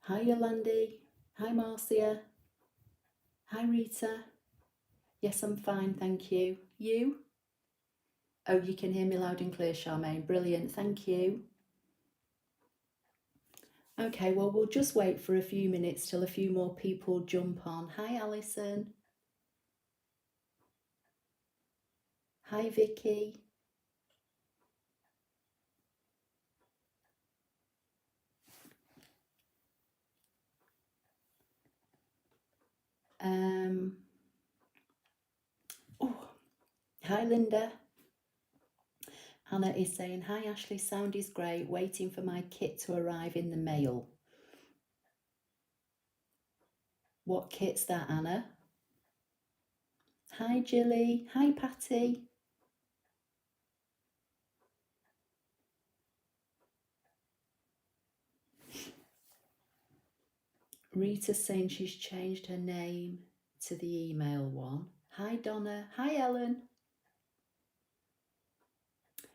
Hi Yolandi. Hi Marcia. Hi Rita. Yes, I'm fine, thank you. You? Oh, you can hear me loud and clear, Charmaine. Brilliant, thank you. Okay, well, we'll just wait for a few minutes till a few more people jump on. Hi Alison. Hi Vicky. Oh, hi Linda. Hannah is saying, hi Ashley, sound is great, waiting for my kit to arrive in the mail. What kit's that, Anna? Hi Jilly. Hi Patty. Rita's saying she's changed her name to the email one. Hi Donna. Hi Ellen.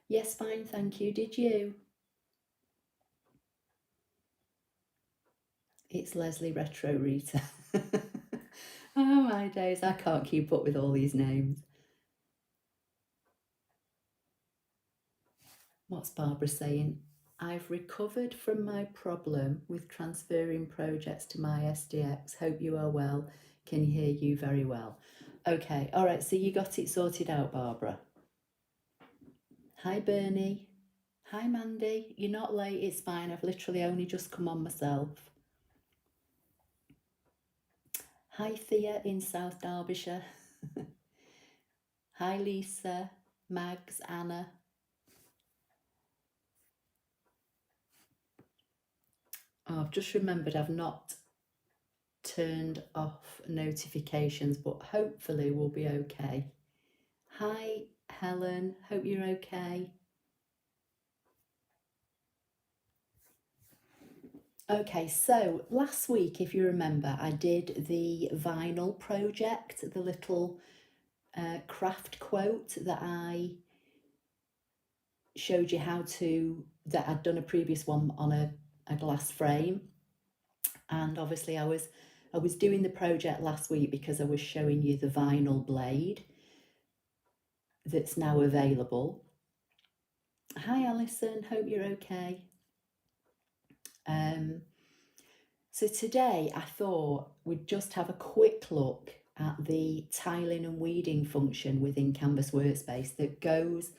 Yes, fine, thank you. Did you? It's Leslie Retro Rita. Oh my days, I can't keep up with all these names. What's Barbara saying? I've recovered from my problem with transferring projects to my SDX. Hope you are well. Can hear you very well. Okay, all right, so you got it sorted out, Barbara. Hi Bernie. Hi Mandy. You're not late, it's fine. I've literally only just come on myself. Hi Thea in South Derbyshire. Hi Lisa, Mags, Anna. Oh, I've just remembered I've not turned off notifications, but hopefully we'll be okay. Hi Helen, hope you're okay. Okay, so last week, if you remember, I did the vinyl project, the little craft quote that I showed you how to, that I'd done a previous one on a glass frame. And obviously I was doing the project last week because I was showing you the vinyl blade that's now available. Hi Alison, hope you're okay. So today I thought we'd just have a quick look at the tiling and weeding function within Canvas Workspace that goes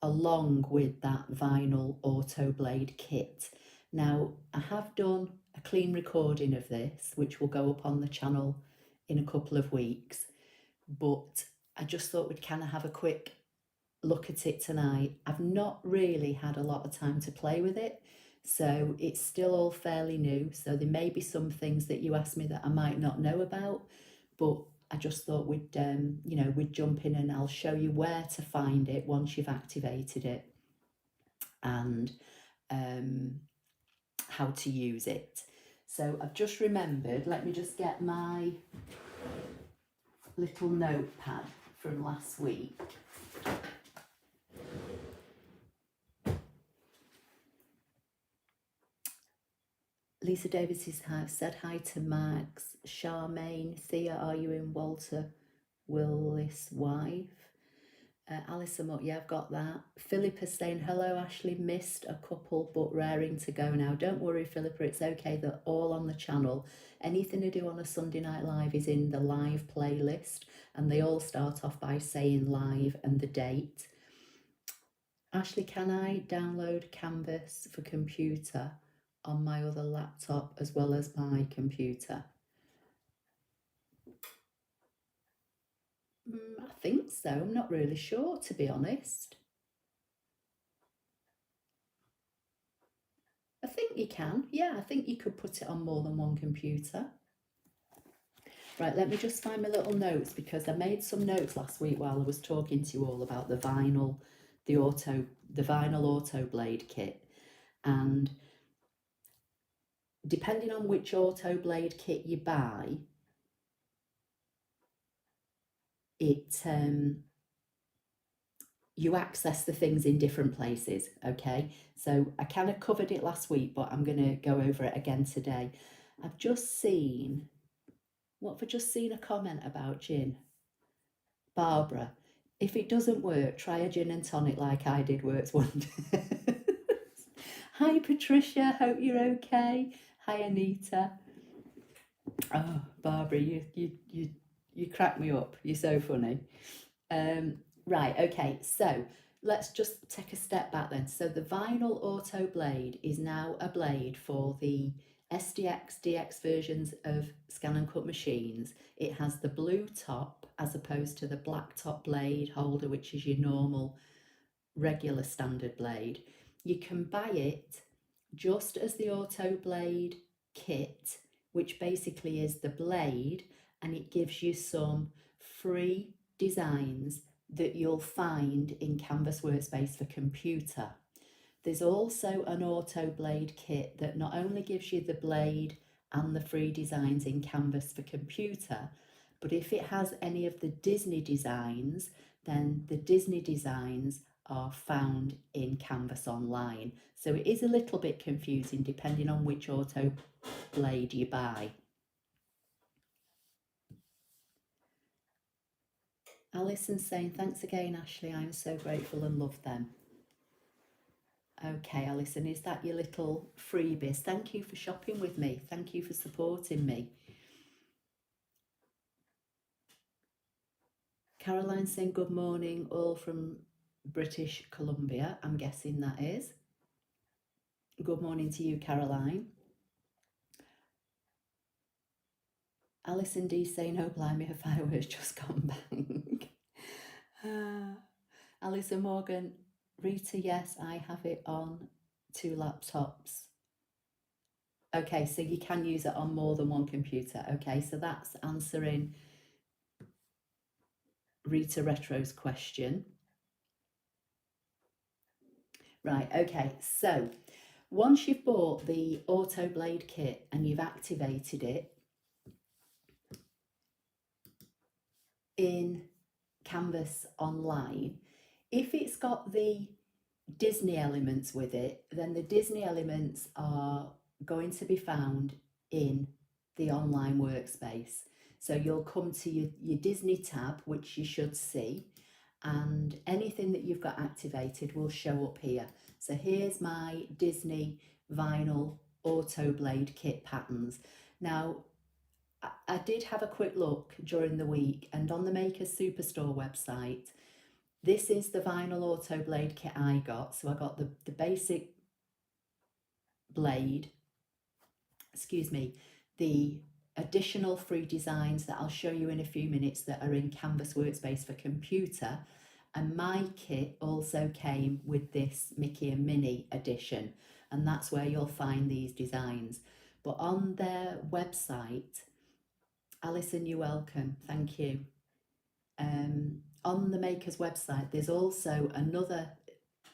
along with that vinyl auto blade kit. Now I have done a clean recording of this, which will go up on the channel in a couple of weeks, but I just thought we'd kind of have a quick look at it tonight. I've not really had a lot of time to play with it, so it's still all fairly new, so there may be some things that you ask me that I might not know about, but I just thought we'd we'd jump in and I'll show you where to find it once you've activated it and how to use it. So I've just remembered, let me just get my little notepad from last week. Lisa Davis has said hi to Max. Charmaine, Thea, are you in Walter Willis' wife? Alison, yeah, I've got that. Philippa's saying, hello, Ashley, missed a couple, but raring to go now. Don't worry, Philippa, it's okay. They're all on the channel. Anything I do on a Sunday Night Live is in the live playlist, and they all start off by saying live and the date. Ashley, can I download Canvas for computer on my other laptop as well as my computer? I think so. I'm not really sure, to be honest. I think you can. Yeah, I think you could put it on more than one computer. Right, let me just find my little notes because I made some notes last week while I was talking to you all about the vinyl, the vinyl auto blade kit. And depending on which auto blade kit you buy, you access the things in different places, okay? So I kind of covered it last week, but I'm going to go over it again today. I've just seen, what have I just seen a comment about gin? Barbara, if it doesn't work, try a gin and tonic like I did, works wonders. Hi Patricia, hope you're okay. Hi Anita. Oh, Barbara, you crack me up. You're so funny. Right, okay, so let's just take a step back then. So the vinyl auto blade is now a blade for the SDX, DX versions of ScanNCut machines. It has the blue top as opposed to the black top blade holder, which is your normal regular standard blade. You can buy it just as the auto blade kit, which basically is the blade, and it gives you some free designs that you'll find in Canvas Workspace for computer. There's also an auto blade kit that not only gives you the blade and the free designs in Canvas for computer, but if it has any of the Disney designs, then the Disney designs are found in Canvas Online. So it is a little bit confusing depending on which auto blade you buy. Alison's saying, thanks again, Ashley. I'm so grateful and love them. Okay, Alison, is that your little freebies? Thank you for shopping with me. Thank you for supporting me. Caroline saying good morning, all from British Columbia. I'm guessing that is. Good morning to you, Caroline. Alison D saying, oh blimey, her fireworks just gone bang. Alison Morgan, Rita, yes, I have it on 2 laptops. Okay, so you can use it on more than one computer. Okay, so that's answering Rita Retro's question. Right, okay, so once you've bought the Auto Blade kit and you've activated it in Canvas Online, if it's got the Disney elements with it, then the Disney elements are going to be found in the online workspace. So you'll come to your Disney tab, which you should see, and anything that you've got activated will show up here. So here's my Disney vinyl auto blade kit patterns. Now, I did have a quick look during the week, and on the Makers Superstore website, this is the vinyl auto blade kit I got. So I got the basic blade, the additional free designs that I'll show you in a few minutes that are in Canvas Workspace for computer. And my kit also came with this Mickey and Minnie edition, and that's where you'll find these designs. But on their website, Alison, you're welcome, thank you. On the Maker's website, there's also another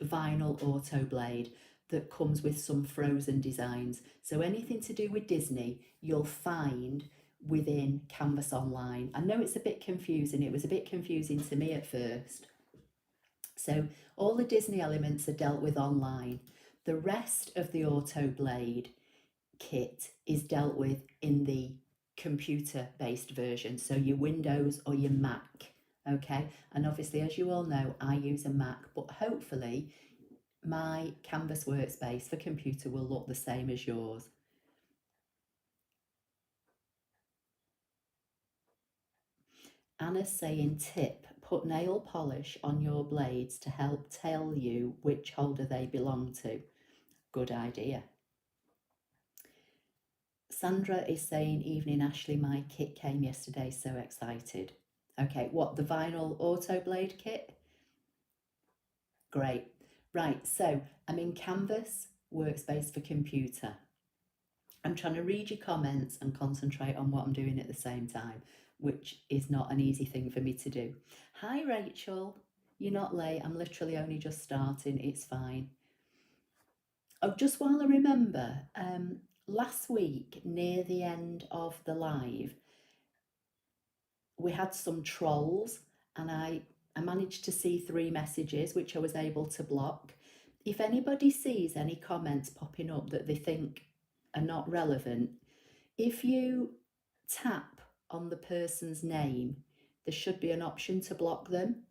vinyl auto blade that comes with some frozen designs. So anything to do with Disney, you'll find within Canvas Online. I know it's a bit confusing. It was a bit confusing to me at first. So all the Disney elements are dealt with online. The rest of the auto blade kit is dealt with in the computer-based version, so your Windows or your Mac, okay? And obviously, as you all know, I use a Mac, but hopefully my Canvas Workspace for computer will look the same as yours. Anna's saying, tip, put nail polish on your blades to help tell you which holder they belong to. Good idea. Sandra is saying, evening Ashley, my kit came yesterday, so excited. Okay, what, the vinyl auto blade kit? Great. Right, so I'm in Canvas Workspace for computer. I'm trying to read your comments and concentrate on what I'm doing at the same time, which is not an easy thing for me to do. Hi Rachel, you're not late, I'm literally only just starting, it's fine. Oh, just while I remember, last week near the end of the live, we had some trolls, and I managed to see 3 messages which I was able to block. If anybody sees any comments popping up that they think are not relevant, If you tap on the person's name, there should be an option to block them.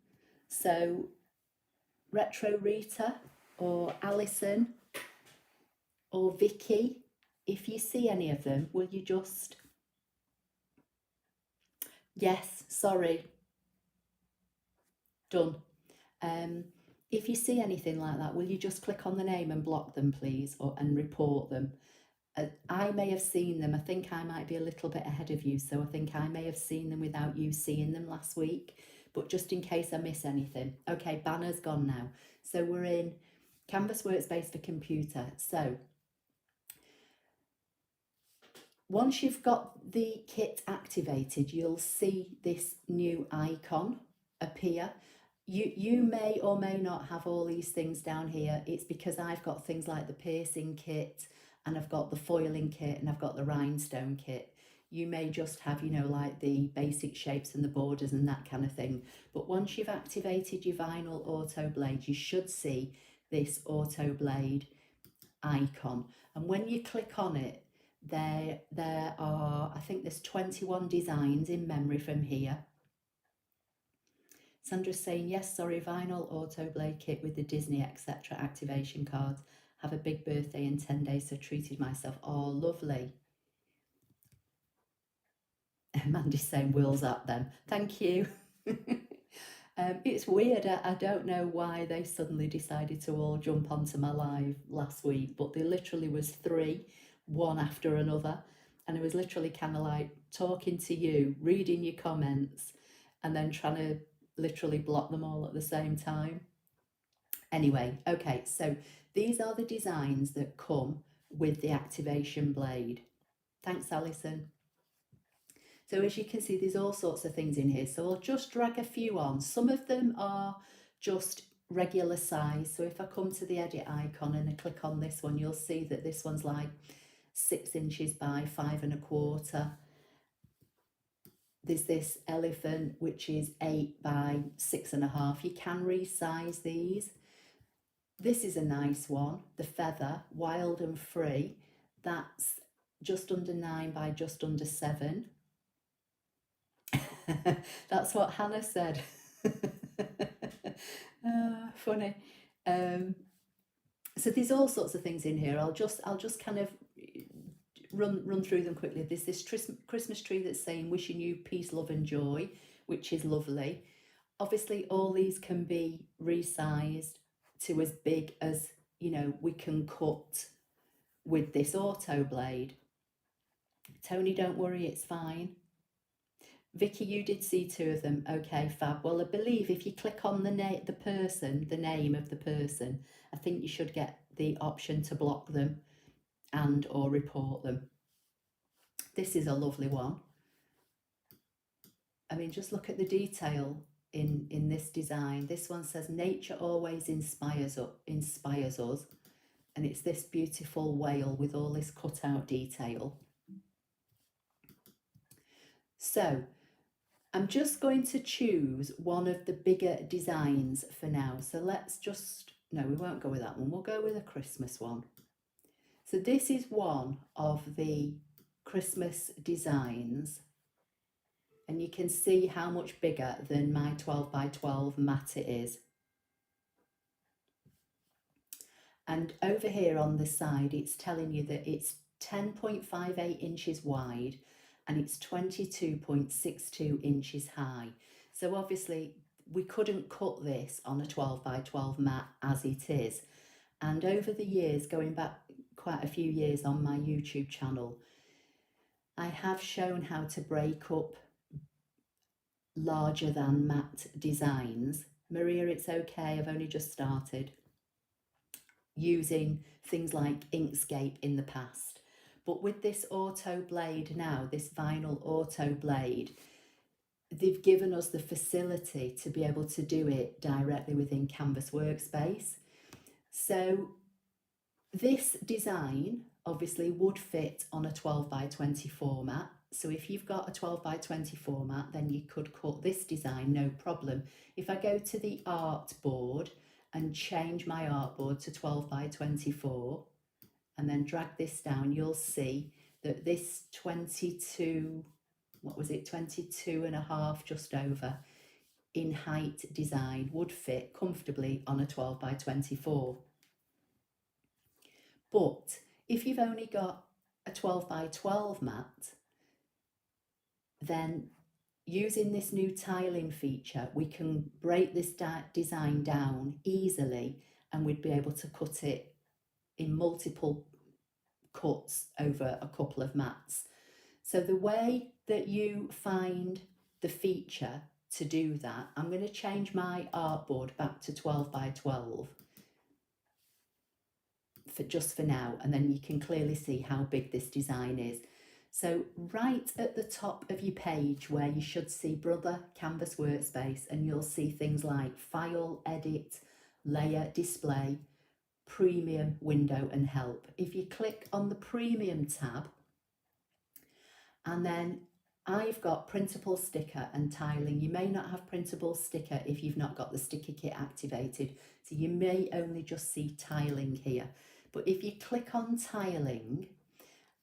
So Retro Rita or Alison or Vicky, if you see any of them, will you just... Yes, sorry. Done. If you see anything like that, will you just click on the name and block them, please, and report them? I may have seen them. I think I might be a little bit ahead of you, so I think I may have seen them without you seeing them last week. But just in case I miss anything. Okay, banner's gone now. So we're in Canvas Workspace for Computer. So once you've got the kit activated, you'll see this new icon appear. You may or may not have all these things down here. It's because I've got things like the piercing kit, and I've got the foiling kit, and I've got the rhinestone kit. You may just have, you know, like the basic shapes and the borders and that kind of thing. But once you've activated your vinyl auto blade, you should see this auto blade icon. And when you click on it, there are, I think there's 21 designs in memory from here. Sandra's saying, yes, sorry, vinyl auto blade kit with the Disney, etc. activation cards. Have a big birthday in 10 days, so treated myself. Oh, lovely. Mandy's saying, wheels up them. Thank you. It's weird. I don't know why they suddenly decided to all jump onto my live last week, but there literally was 3, one after another. And I was literally kind of like talking to you, reading your comments, and then trying to literally block them all at the same time. Anyway, okay, so these are the designs that come with the activation blade. Thanks, Alison. So as you can see, there's all sorts of things in here. So I'll just drag a few on. Some of them are just regular size. So if I come to the edit icon and I click on this one, you'll see that this one's like 6 inches by 5 1/4. There's this elephant, which is 8 by 6 1/2. You can resize these. This is a nice one, the feather, wild and free. That's just under 9 by just under 7. That's what Hannah said. Funny. So there's all sorts of things in here. I'll just kind of run through them quickly. There's this Christmas tree that's saying wishing you peace, love and joy, which is lovely. Obviously all these can be resized to as big as, you know, we can cut with this auto blade. Tony, don't worry, it's fine. Vicky, you did see 2 of them. Okay, fab. Well, I believe if you click on the name of the person, I think you should get the option to block them and or report them. This is a lovely one. I mean, just look at the detail in this design. This one says nature always inspires us, and it's this beautiful whale with all this cutout detail. So I'm just going to choose one of the bigger designs for now. So let's just, no, we won't go with that one. We'll go with a Christmas one. So this is one of the Christmas designs. And you can see how much bigger than my 12 by 12 mat it is. And over here on the side, it's telling you that it's 10.58 inches wide and it's 22.62 inches high. So obviously we couldn't cut this on a 12 by 12 mat as it is. And over the years, going back quite a few years on my YouTube channel, I have shown how to break up larger than mat designs. Maria, it's okay, I've only just started using things like Inkscape in the past. But with this auto blade now, this vinyl auto blade, they've given us the facility to be able to do it directly within Canvas Workspace. So this design obviously would fit on a 12 by 20 format. So if you've got a 12 by 20 format, then you could cut this design, no problem. If I go to the artboard and change my artboard to 12 by 24 and then drag this down, you'll see that this 22, what was it, 22.5, just over, in height design would fit comfortably on a 12 by 24. But if you've only got a 12 by 12 mat, then using this new tiling feature, we can break this design down easily, and we'd be able to cut it in multiple cuts over a couple of mats. So the way that you find the feature to do that, I'm going to change my artboard back to 12 by 12 for now, and then you can clearly see how big this design is. So right at the top of your page, where you should see Brother Canvas Workspace, and you'll see things like File, Edit, Layer, Display, Premium, Window and Help. If you click on the Premium tab, and then I've got Printable Sticker and Tiling. You may not have Printable Sticker if you've not got the sticker kit activated, so you may only just see Tiling here. But if you click on Tiling,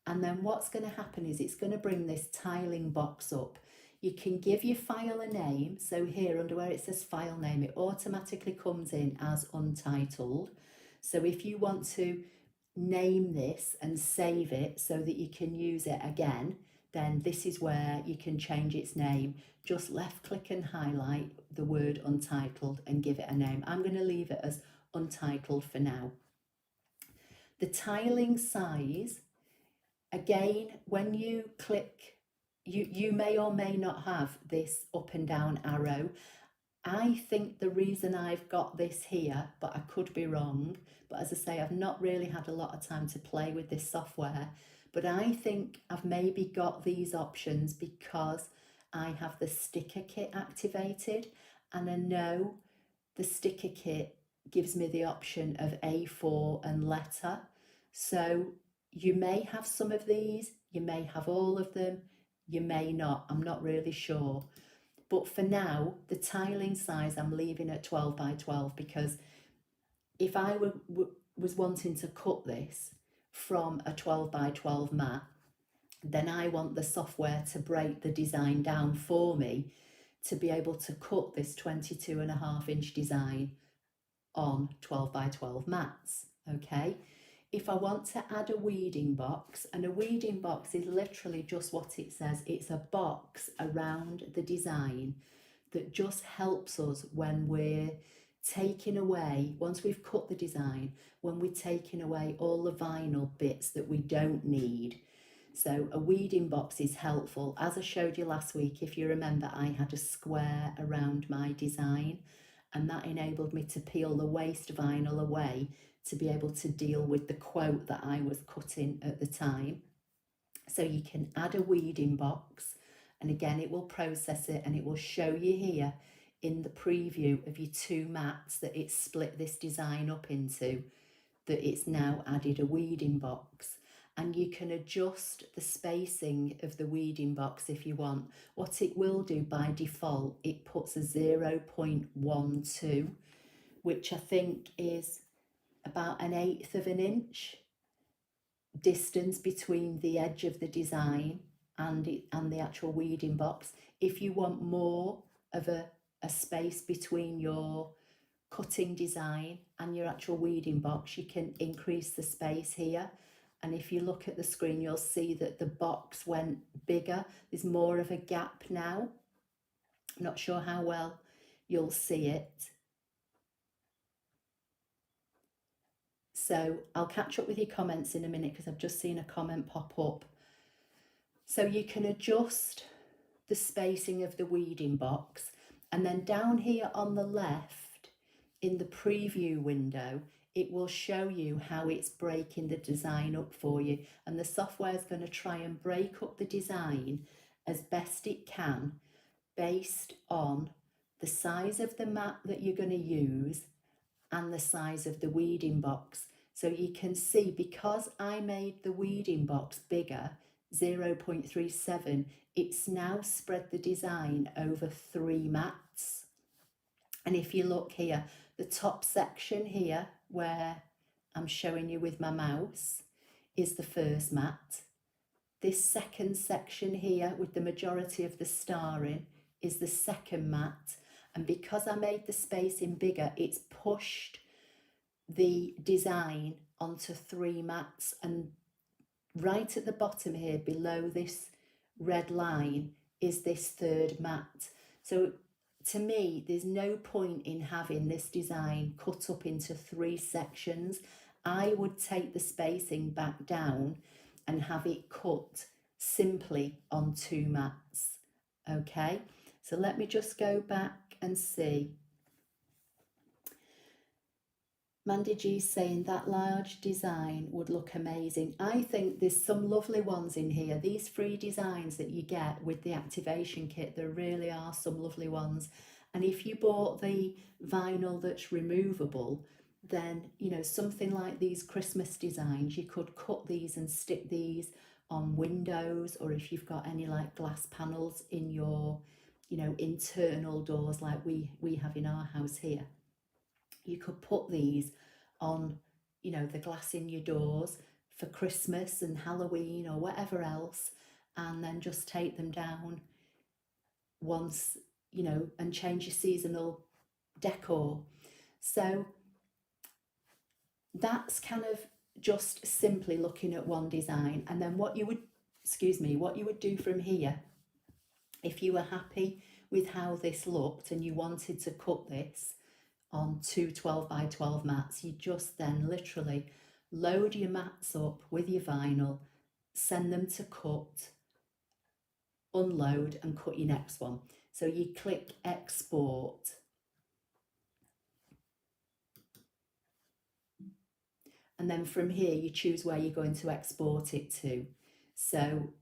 and then what's going to happen is it's going to bring this tiling box up. You can give your file a name. So here, under where it says file name, it automatically comes in as Untitled. So if you want to name this and save it so that you can use it again, then this is where you can change its name. Just left click and highlight the word Untitled and give it a name. I'm going to leave it as Untitled for now. The tiling size, again, when you click, you may or may not have this up and down arrow. I think the reason I've got this here, but I could be wrong, but as I say, I've not really had a lot of time to play with this software, but I think I've maybe got these options because I have the sticker kit activated, and I know the sticker kit gives me the option of A4 and letter. So you may have some of these, you may have all of them, you may not, I'm not really sure. But for now, the tiling size I'm leaving at 12 by 12, because if I was wanting to cut this from a 12 by 12 mat, then I want the software to break the design down for me to be able to cut this 22.5-inch design on 12 by 12 mats, okay? If I want to add a weeding box, and a weeding box is literally just what it says, it's a box around the design that just helps us when we're taking away, once we've cut the design, when we're taking away all the vinyl bits that we don't need. So a weeding box is helpful. As I showed you last week, if you remember, I had a square around my design, and that enabled me to peel the waste vinyl away to be able to deal with the quote that I was cutting at the time. So you can add a weeding box, and again it will process it, and it will show you here in the preview of your two mats that it's split this design up into, that it's now added a weeding box. And you can adjust the spacing of the weeding box if you want. What it will do by default, it puts a 0.12, which I think is about 1/8 of an inch distance between the edge of the design and the actual weeding box. If you want more of a space between your cutting design and your actual weeding box, you can increase the space here. And if you look at the screen, you'll see that the box went bigger. There's more of a gap now. I'm not sure how well you'll see it. So I'll catch up with your comments in a minute, because I've just seen a comment pop up. So you can adjust the spacing of the weeding box, and then down here on the left in the preview window, it will show you how it's breaking the design up for you, and the software is going to try and break up the design as best it can based on the size of the mat that you're going to use and the size of the weeding box. So you can see, because I made the weeding box bigger, 0.37, it's now spread the design over 3 mats. And if you look here, the top section here where I'm showing you with my mouse is the first mat. This second section here with the majority of the starring is the second mat, and because I made the spacing bigger, it's pushed the design onto 3 mats, and right at the bottom here below this red line is this 3rd mat. So to me, there's no point in having this design cut up into 3 sections. I would take the spacing back down and have it cut simply on 2 mats. Okay, so let me just go back and see. Mandy G's saying that large design would look amazing. I think there's some lovely ones in here. These free designs that you get with the activation kit, there really are some lovely ones. And if you bought the vinyl that's removable, then, you know, something like these Christmas designs, you could cut these and stick these on windows, or if you've got any like glass panels in your, you know, internal doors like we have in our house here. You could put these on, you know, the glass in your doors for Christmas and Halloween or whatever else, and then just take them down once, you know, and change your seasonal decor. So that's kind of just simply looking at one design. And then what you would do from here, if you were happy with how this looked and you wanted to cut this on 2 12 by 12 mats, you just then literally load your mats up with your vinyl, send them to cut, unload and cut your next one. So you click export, and then from here you choose where you're going to export it to. So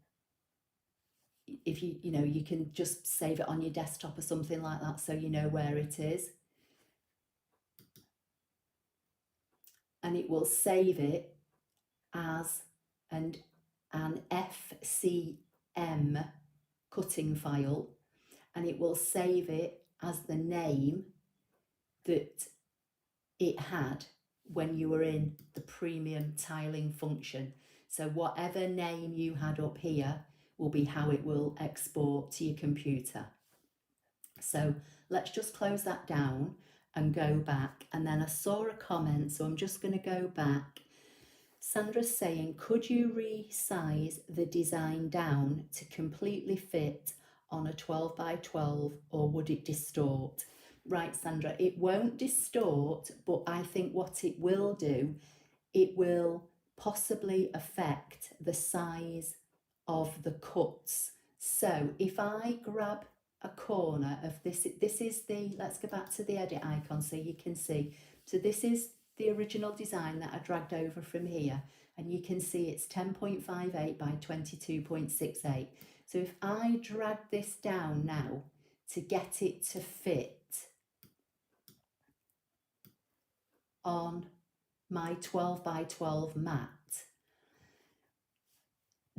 if you know, you can just save it on your desktop or something like that so you know where it is. And it will save it as an FCM cutting file, and it will save it as the name that it had when you were in the premium tiling function. So whatever name you had up here will be how it will export to your computer. So let's just close that down and go back. And then I saw a comment, so I'm just going to go back. Sandra's saying, could you resize the design down to completely fit on a 12 by 12, or would it distort? Right, Sandra, it won't distort, but I think what it will do, it will possibly affect the size of the cuts. So if I grab a corner of this is the, let's go back to the edit icon so you can see. So this is the original design that I dragged over from here, and you can see it's 10.58 by 22.68. So if I drag this down now to get it to fit on my 12 by 12 mat,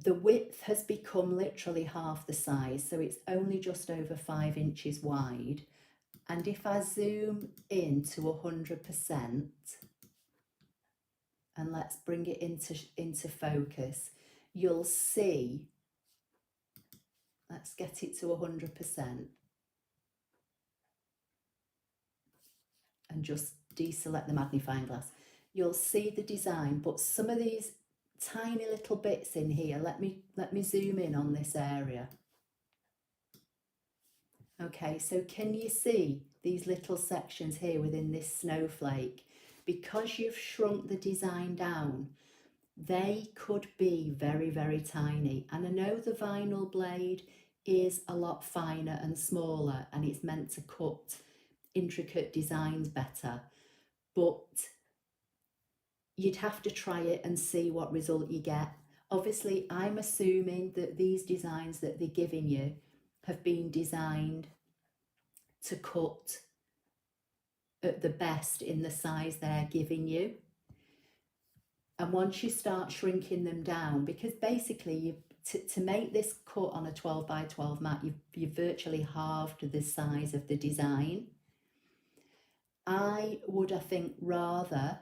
the width has become literally half the size, so it's only just over 5 inches wide. And if I zoom in to 100%, and let's bring it into focus, you'll see, let's get it to 100% and just deselect the magnifying glass. You'll see the design, but some of these tiny little bits in here, let me zoom in on this area. Okay, so can you see these little sections here within this snowflake? Because you've shrunk the design down, they could be very, very tiny. And I know the vinyl blade is a lot finer and smaller, and it's meant to cut intricate designs better, but you'd have to try it and see what result you get. Obviously, I'm assuming that these designs that they're giving you have been designed to cut at the best in the size they're giving you. And once you start shrinking them down, because basically to make this cut on a 12 by 12 mat, you've virtually halved the size of the design. I would, I think, rather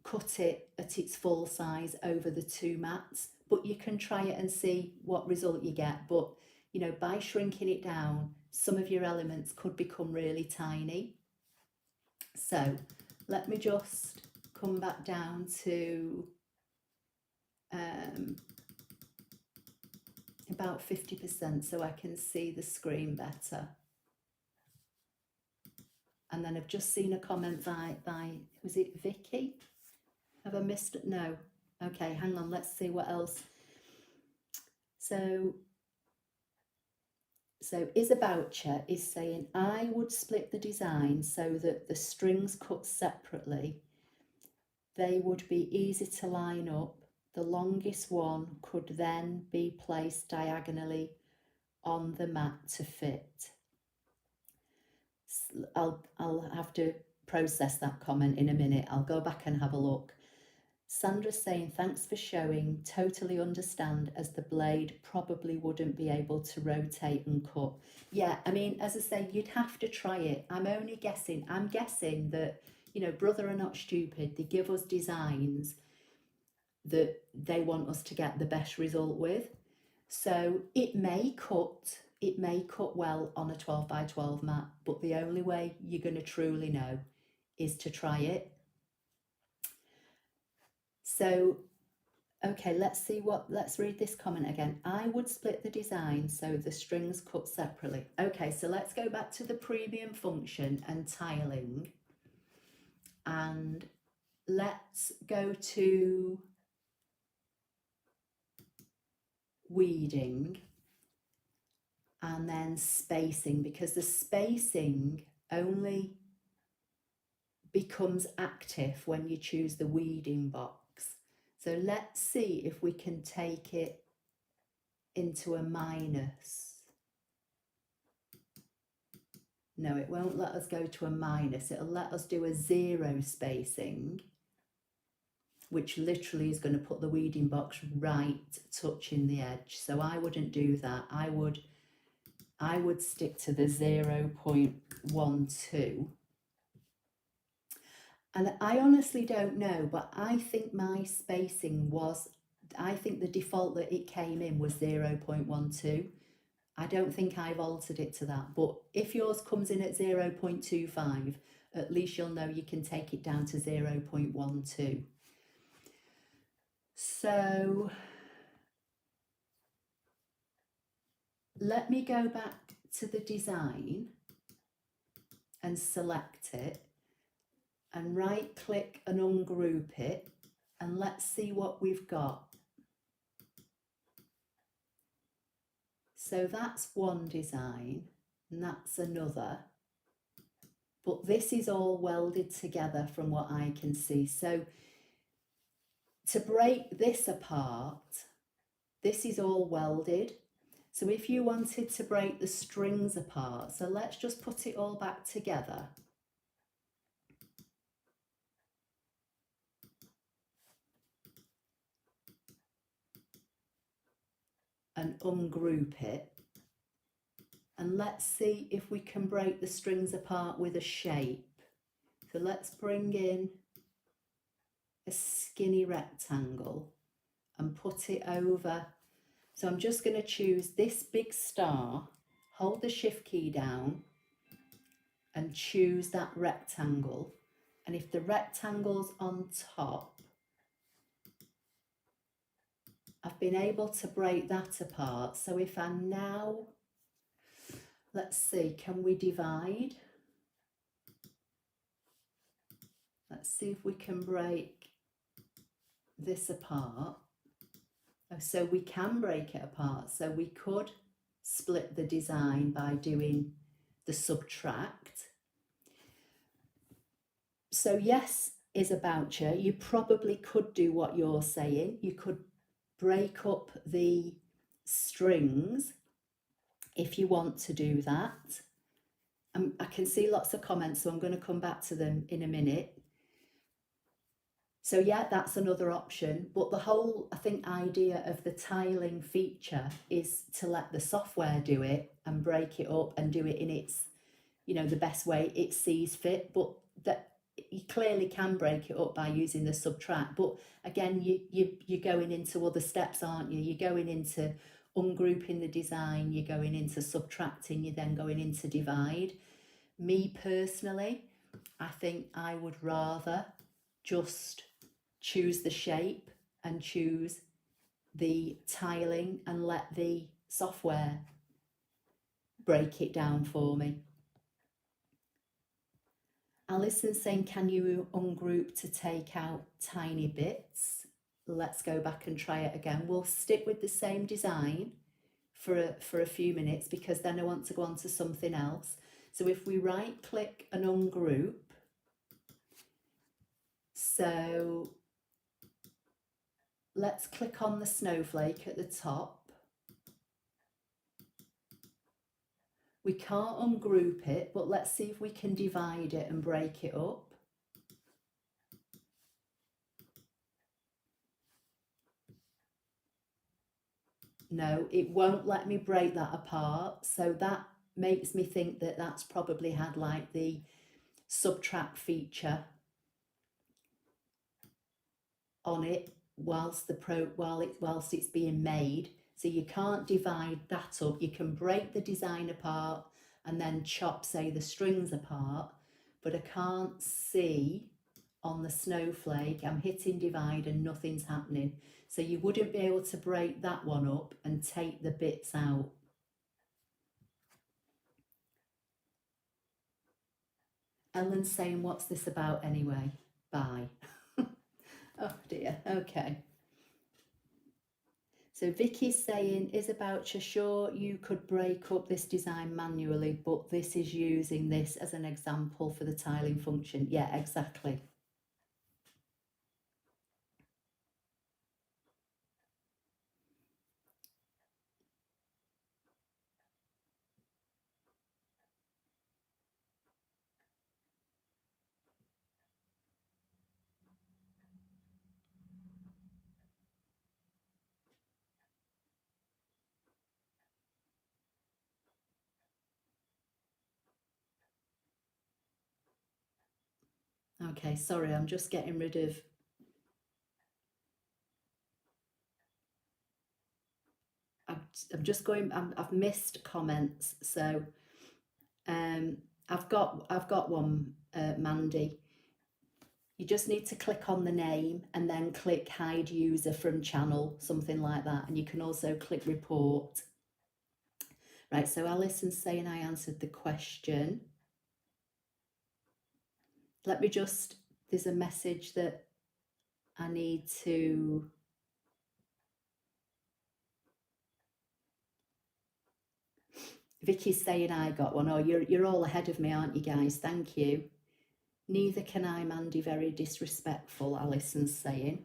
cut it at its full size over the two mats, but you can try it and see what result you get. But you know, by shrinking it down, some of your elements could become really tiny. So let me just come back down to about 50% so I can see the screen better. And then I've just seen a comment by was it Vicky? Have I missed it? No. Okay, hang on, let's see what else. So Isaboucher is saying, I would split the design so that the strings cut separately, they would be easy to line up. The longest one could then be placed diagonally on the mat to fit. I'll have to process that comment in a minute. I'll go back and have a look. Sandra's saying, thanks for showing, totally understand, as the blade probably wouldn't be able to rotate and cut. Yeah, I mean, as I say, you'd have to try it. I'm only guessing. I'm guessing that, you know, Brother are not stupid. They give us designs that they want us to get the best result with. So it may cut well on a 12 by 12 mat, but the only way you're going to truly know is to try it. So, okay, let's read this comment again. I would split the design so the strings cut separately. Okay, so let's go back to the premium function and tiling. And let's go to weeding and then spacing, because the spacing only becomes active when you choose the weeding box. So let's see if we can take it into a minus. No, it won't let us go to a minus. It'll let us do a 0 spacing, which literally is going to put the weeding box right touching the edge. So I wouldn't do that. I would stick to the 0.12. And I honestly don't know, but I think my spacing was, I think the default that it came in was 0.12. I don't think I've altered it to that, but if yours comes in at 0.25, at least you'll know you can take it down to 0.12. So let me go back to the design and select it and right click and ungroup it, and let's see what we've got. So that's one design and that's another, but this is all welded together from what I can see. So to break this apart, this is all welded. So if you wanted to break the strings apart, so let's just put it all back together. And ungroup it. And let's see if we can break the strings apart with a shape. So let's bring in a skinny rectangle and put it over. So I'm just going to choose this big star, hold the shift key down and choose that rectangle. And if the rectangle's on top, I've been able to break that apart. So if I now, let's see, can we divide? Let's see if we can break this apart. So we can break it apart. So we could split the design by doing the subtract. So yes, Isaboucher, you probably could do what you're saying. You could break up the strings if you want to do that. I can see lots of comments, so I'm going to come back to them in a minute. So yeah, that's another option, but the whole, I think, idea of the tiling feature is to let the software do it and break it up and do it in its, you know, the best way it sees fit. But that you clearly can break it up by using the subtract, but again, you're going into other steps, aren't you? You're going into ungrouping the design, you're going into subtracting, you're then going into divide. Me personally, I think I would rather just choose the shape and choose the tiling and let the software break it down for me. Alison's saying, can you ungroup to take out tiny bits? Let's go back and try it again. We'll stick with the same design for a few minutes, because then I want to go on to something else. So if we right click and ungroup, so let's click on the snowflake at the top. We can't ungroup it, but let's see if we can divide it and break it up. No, it won't let me break that apart. So that makes me think that that's probably had like the subtract feature on it whilst it's being made. So you can't divide that up. You can break the design apart and then chop, say, the strings apart, but I can't see on the snowflake. I'm hitting divide and nothing's happening. So you wouldn't be able to break that one up and take the bits out. Ellen's saying, what's this about anyway? Bye. Oh dear, okay. So Vicky's saying, Isabel, you're sure you could break up this design manually, but this is using this as an example for the tiling function. Yeah, exactly. Okay, sorry, I'm just getting rid of... I'm just going, I've missed comments, so I've got one, Mandy. You just need to click on the name and then click hide user from channel, something like that, and you can also click report. Right, so Alison's saying I answered the question. Let me just, there's a message that I need to... Vicky's saying I got one. Oh, you're all ahead of me, aren't you guys? Thank you. Neither can I, Mandy. Very disrespectful, Alison's saying.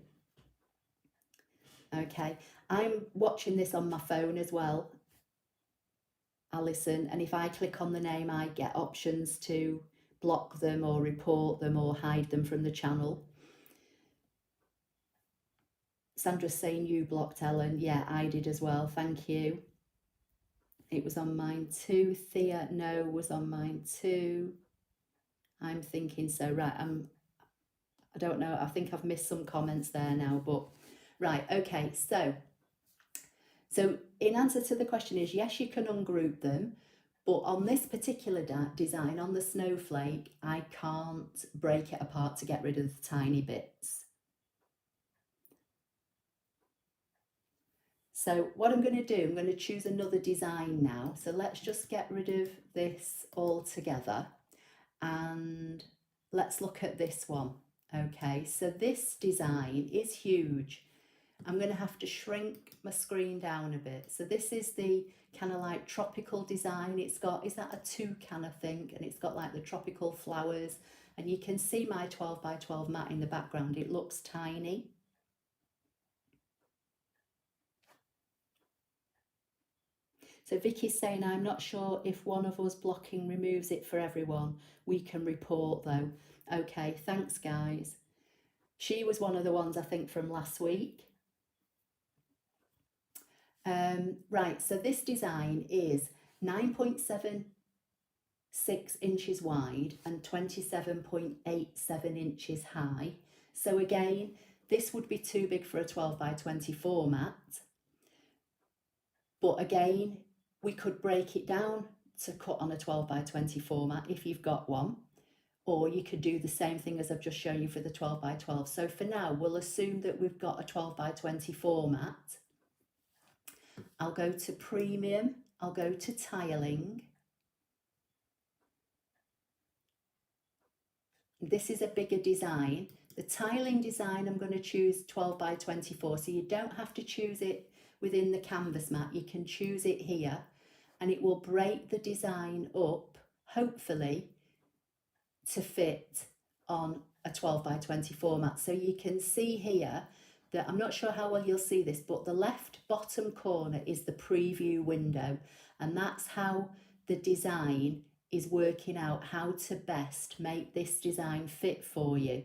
Okay, I'm watching this on my phone as well, Alison, and if I click on the name, I get options to block them or report them or hide them from the channel. Sandra's saying you blocked Ellen. Yeah, I did as well. Thank you. It was on mine too. Thea, no, was on mine too. I'm thinking so. Right, I don't know. I think I've missed some comments there now, but right. Okay, so in answer to the question is yes, you can ungroup them, but on this particular design, on the snowflake, I can't break it apart to get rid of the tiny bits. So what I'm going to do, I'm going to choose another design now. So let's just get rid of this all together and let's look at this one. Okay, so this design is huge. I'm going to have to shrink my screen down a bit. So this is the kind of like tropical design. It's got, is that a toucan, I think, and it's got like the tropical flowers, and you can see my 12 by 12 mat in the background. It looks tiny. So Vicky's saying, I'm not sure if one of us blocking removes it for everyone. We can report though. Okay, thanks guys. She was one of the ones I think from last week. Right, so this design is 9.7 6 inches wide and 27.87 inches high. So again, this would be too big for a 12 by 20 format. But again, we could break it down to cut on a 12 by 20 format if you've got one. Or you could do the same thing as I've just shown you for the 12 by 12. So for now, we'll assume that we've got a 12 by 20 format. I'll go to premium, I'll go to tiling. This is a bigger design. The tiling design, I'm going to choose 12 by 24. So you don't have to choose it within the canvas mat. You can choose it here and it will break the design up, hopefully, to fit on a 12 by 20 format. So you can see here that, I'm not sure how well you'll see this, but the left bottom corner is the preview window, and that's how the design is working out how to best make this design fit for you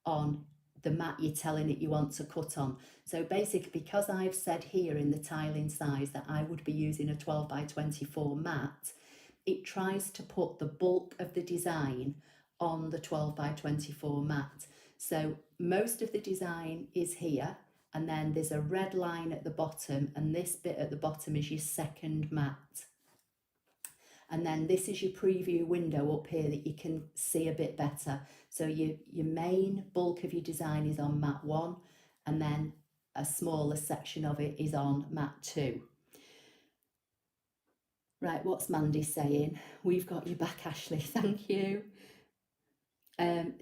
on the mat you're telling it you want to cut on. So basically, because I've said here in the tiling size that I would be using a 12 by 24 mat, it tries to put the bulk of the design on the 12 by 24 mat. So most of the design is here, and then there's a red line at the bottom, and this bit at the bottom is your second mat. And then this is your preview window up here that you can see a bit better. So your main bulk of your design is on mat 1, and then a smaller section of it is on mat 2. Right, what's Mandy saying? We've got your back, Ashley, thank you.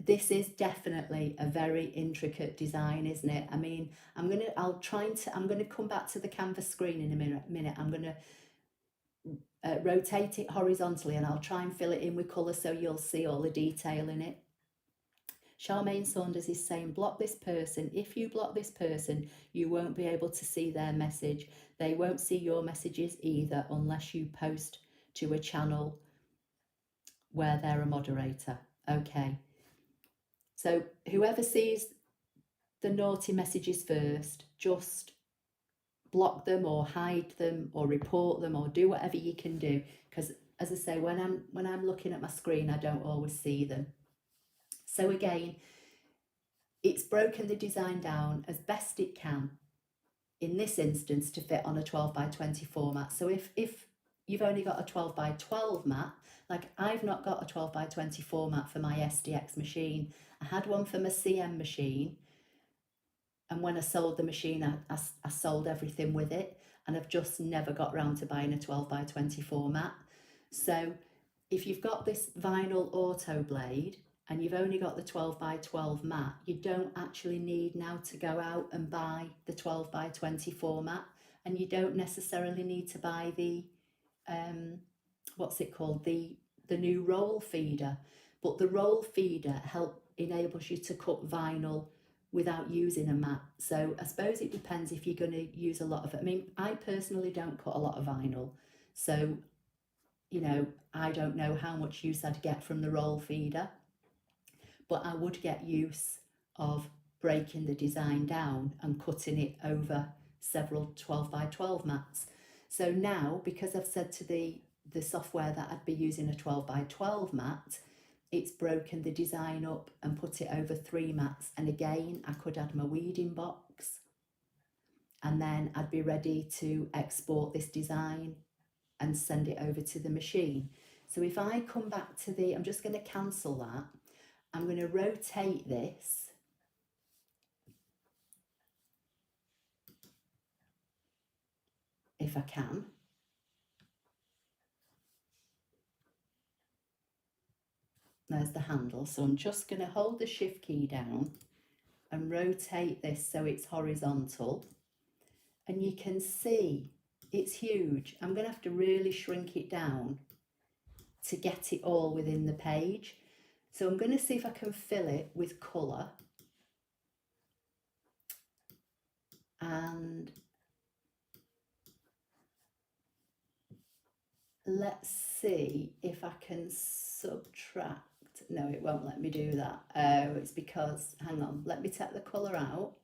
This is definitely a very intricate design, isn't it? I mean, I'm gonna come back to the canvas screen in a minute. I'm gonna rotate it horizontally and I'll try and fill it in with colour so you'll see all the detail in it. Charmaine Saunders is saying, block this person. If you block this person, you won't be able to see their message. They won't see your messages either unless you post to a channel where they're a moderator. Okay. So whoever sees the naughty messages first, just block them or hide them or report them or do whatever you can do, because as I say, when I'm looking at my screen, I don't always see them. So again, it's broken the design down as best it can in this instance to fit on a 12 by 20 format. So if you've only got a 12 by 12 mat, like I've not got a 12 by 20 format for my SDX machine. I had one for my CM machine, and when I sold the machine, I sold everything with it, and I've just never got round to buying a 12 by 20 format. So if you've got this vinyl auto blade and you've only got the 12 by 12 mat, you don't actually need now to go out and buy the 12 by 20 format, and you don't necessarily need to buy the what's it called, the new roll feeder. But the roll feeder enables you to cut vinyl without using a mat. So I suppose it depends if you're going to use a lot of it. I mean, I personally don't cut a lot of vinyl, so you know, I don't know how much use I'd get from the roll feeder, but I would get use of breaking the design down and cutting it over several 12 by 12 mats. So now, because I've said to the software that I'd be using a 12 by 12 mat, it's broken the design up and put it over 3 mats. And again, I could add my weeding box, and then I'd be ready to export this design and send it over to the machine. So if I come back to I'm just going to cancel that. I'm going to rotate this. If I can. There's the handle. So I'm just going to hold the shift key down and rotate this so it's horizontal. And you can see it's huge. I'm going to have to really shrink it down to get it all within the page. So I'm going to see if I can fill it with colour. And let's see if I can subtract. No, it won't let me do that. Oh, it's because, hang on, let me take the colour out.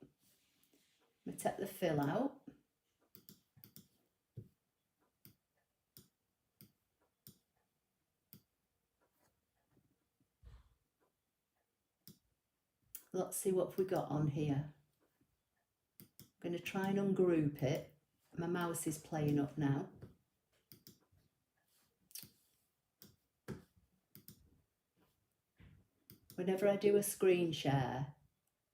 Let me take the fill out. let's see what we got on here. I'm going to try and ungroup it. My mouse is playing up now. Whenever I do a screen share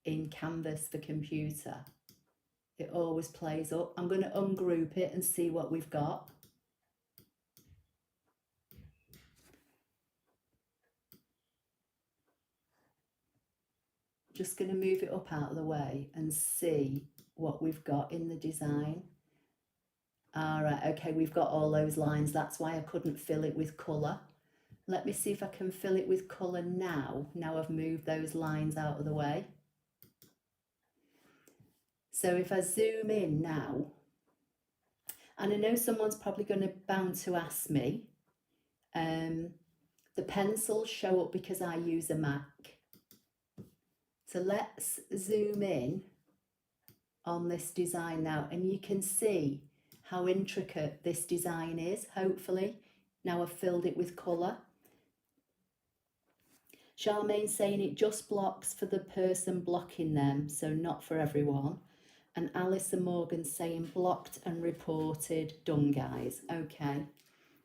in Canvas for computer, it always plays up. I'm going to ungroup it and see what we've got. Just going to move it up out of the way and see what we've got in the design. All right, okay, we've got all those lines. That's why I couldn't fill it with colour. Let me see if I can fill it with colour now. Now I've moved those lines out of the way. So if I zoom in now, and I know someone's probably bound to ask me, the pencils show up because I use a Mac. So let's zoom in on this design now, and you can see how intricate this design is, hopefully. Now I've filled it with colour. Charmaine saying it just blocks for the person blocking them, so not for everyone. And Alison Morgan saying blocked and reported, done guys. Okay,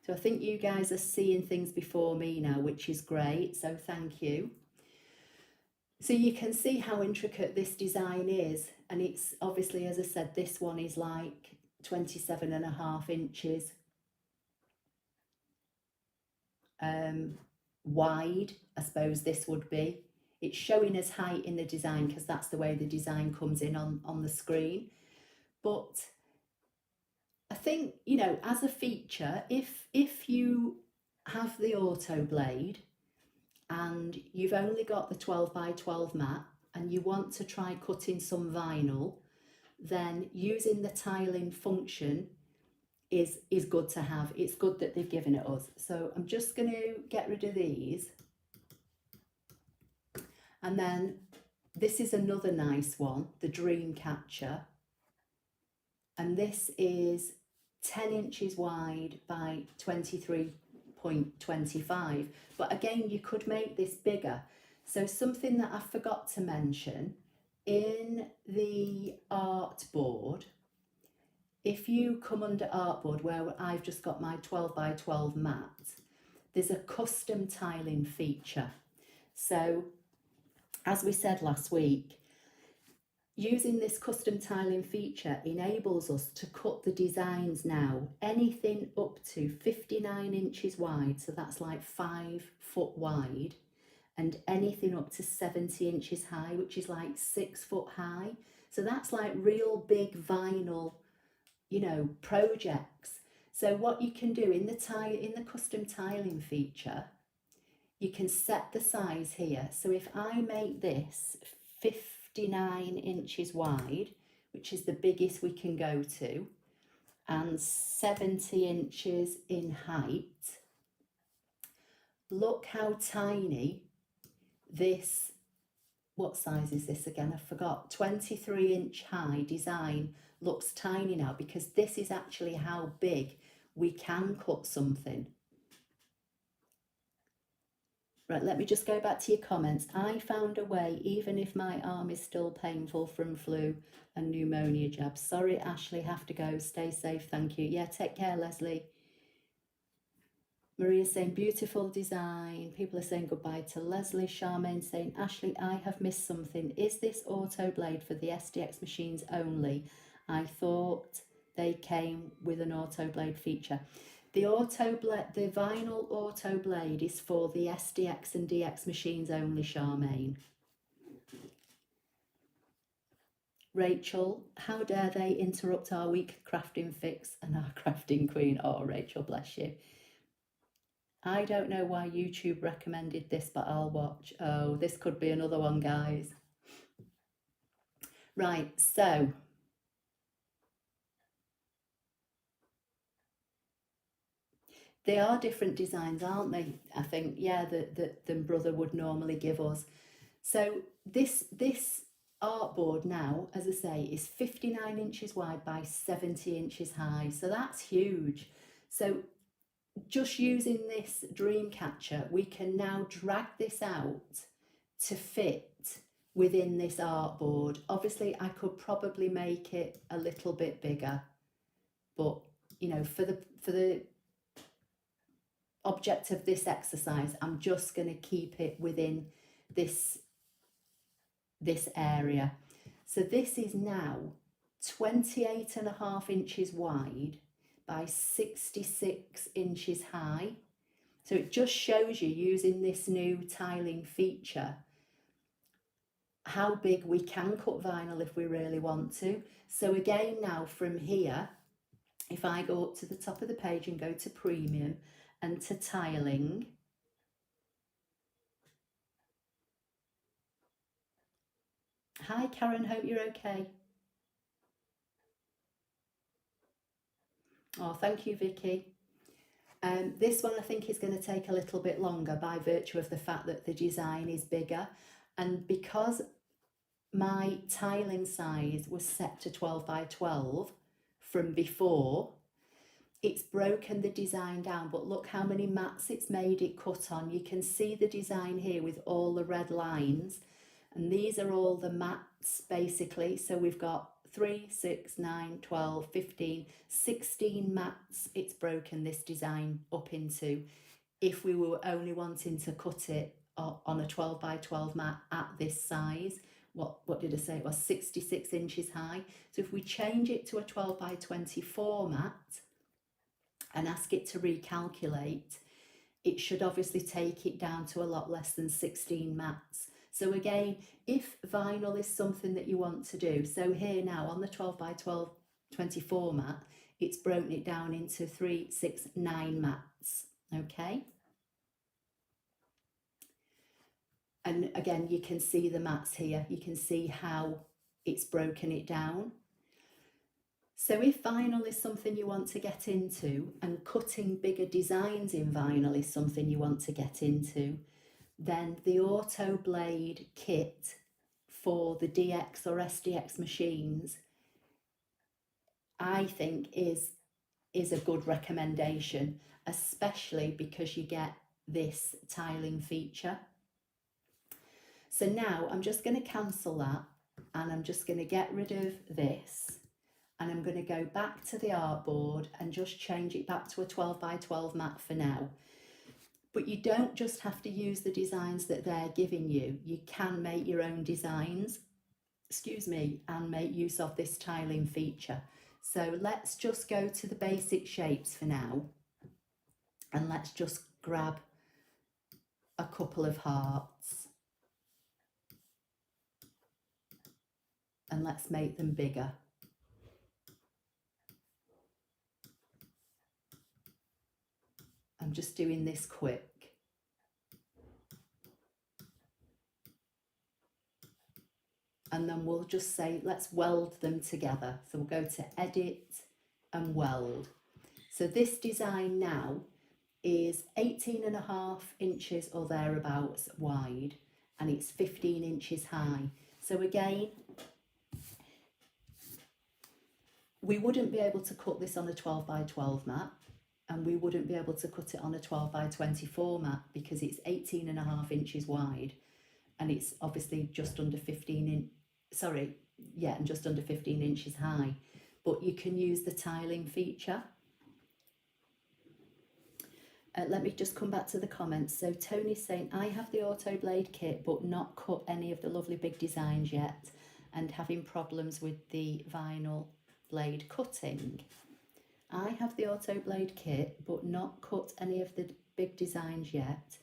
so I think you guys are seeing things before me now, which is great, so thank you. So you can see how intricate this design is, and it's obviously, as I said, this one is like 27.5 inches wide, I suppose this would be. It's showing as height in the design because that's the way the design comes in on the screen. But I think, you know, as a feature, if you have the auto blade and you've only got the 12x12 mat and you want to try cutting some vinyl, then using the tiling function is good to have. It's good that they've given it us. So I'm just going to get rid of these. And then this is another nice one, the Dream Catcher. And this is 10 inches wide by 23.25. But again, you could make this bigger. So something that I forgot to mention, in the artboard, if you come under artboard where I've just got my 12x12 mat, there's a custom tiling feature. So as we said last week, using this custom tiling feature enables us to cut the designs now, anything up to 59 inches wide, so that's like 5 foot wide, and anything up to 70 inches high, which is like 6 foot high. So that's like real big vinyl, you know, projects. So what you can do in the custom tiling feature, you can set the size here. So if I make this 59 inches wide, which is the biggest we can go to, and 70 inches in height, look how tiny this, what size is this again? I forgot. 23-inch high design looks tiny now because this is actually how big we can cut something. Right, let me just go back to your comments. I found a way, even if my arm is still painful from flu and pneumonia jabs. Sorry, Ashley, have to go. Stay safe, thank you. Yeah, take care, Leslie. Maria's saying beautiful design. People are saying goodbye to Leslie. Charmaine saying, Ashley, I have missed something. Is this auto blade for the SDX machines only? I thought they came with an auto blade feature. The vinyl auto blade is for the SDX and DX machines only, Charmaine. Rachel, how dare they interrupt our week crafting fix and our crafting queen? Oh, Rachel, bless you. I don't know why YouTube recommended this, but I'll watch. Oh, this could be another one, guys. Right, so they are different designs, aren't they? I think, yeah, that Brother would normally give us. So this artboard now, as I say, is 59 inches wide by 70 inches high. So that's huge. So just using this dream catcher, we can now drag this out to fit within this artboard. Obviously I could probably make it a little bit bigger, but you know, for the object of this exercise, I'm just going to keep it within this area. So this is now 28.5 inches wide by 66 inches high. So it just shows you, using this new tiling feature, how big we can cut vinyl if we really want to. So again, now from here, if I go up to the top of the page and go to premium and to tiling, hi Karen, hope you're okay. Oh, thank you, Vicky. This one I think is going to take a little bit longer by virtue of the fact that the design is bigger, and because my tiling size was set to 12 by 12 from before, it's broken the design down. But look how many mats it's made it cut on. You can see the design here with all the red lines, and these are all the mats basically. So we've got 3, 6, 9, 12, 15, 16 mats it's broken this design up into, if we were only wanting to cut it on a 12 by 12 mat at this size. What did I say? It was 66 inches high. So if we change it to a 12 by 24 mat and ask it to recalculate, it should obviously take it down to a lot less than 16 mats. So again, if vinyl is something that you want to do, so here now on the 12 by 12 24 mat, it's broken it down into 3, 6, 9 mats, okay? And again, you can see the mats here. You can see how it's broken it down. So if vinyl is something you want to get into, and cutting bigger designs in vinyl is something you want to get into, then the Auto Blade kit for the DX or SDX machines, I think is a good recommendation, especially because you get this tiling feature. So now I'm just going to cancel that, and I'm just going to get rid of this, and I'm going to go back to the artboard and just change it back to a 12 by 12 mat for now. But you don't just have to use the designs that they're giving you. You can make your own designs, and make use of this tiling feature. So let's just go to the basic shapes for now, and let's just grab a couple of hearts and let's make them bigger. I'm just doing this quick. And then we'll just say, let's weld them together. So we'll go to edit and weld. So this design now is 18.5 inches or thereabouts wide, and it's 15 inches high. So again, we wouldn't be able to cut this on a 12 by 12 mat, and we wouldn't be able to cut it on a 12 by 24 mat because it's 18.5 inches wide, and it's obviously just under 15 inches high. But you can use the tiling feature. Let me just come back to the comments. So Tony's saying, I have the Auto Blade kit but not cut any of the lovely big designs yet, and having problems with the vinyl blade cutting. I have the Auto Blade kit but not cut any of the big designs yet,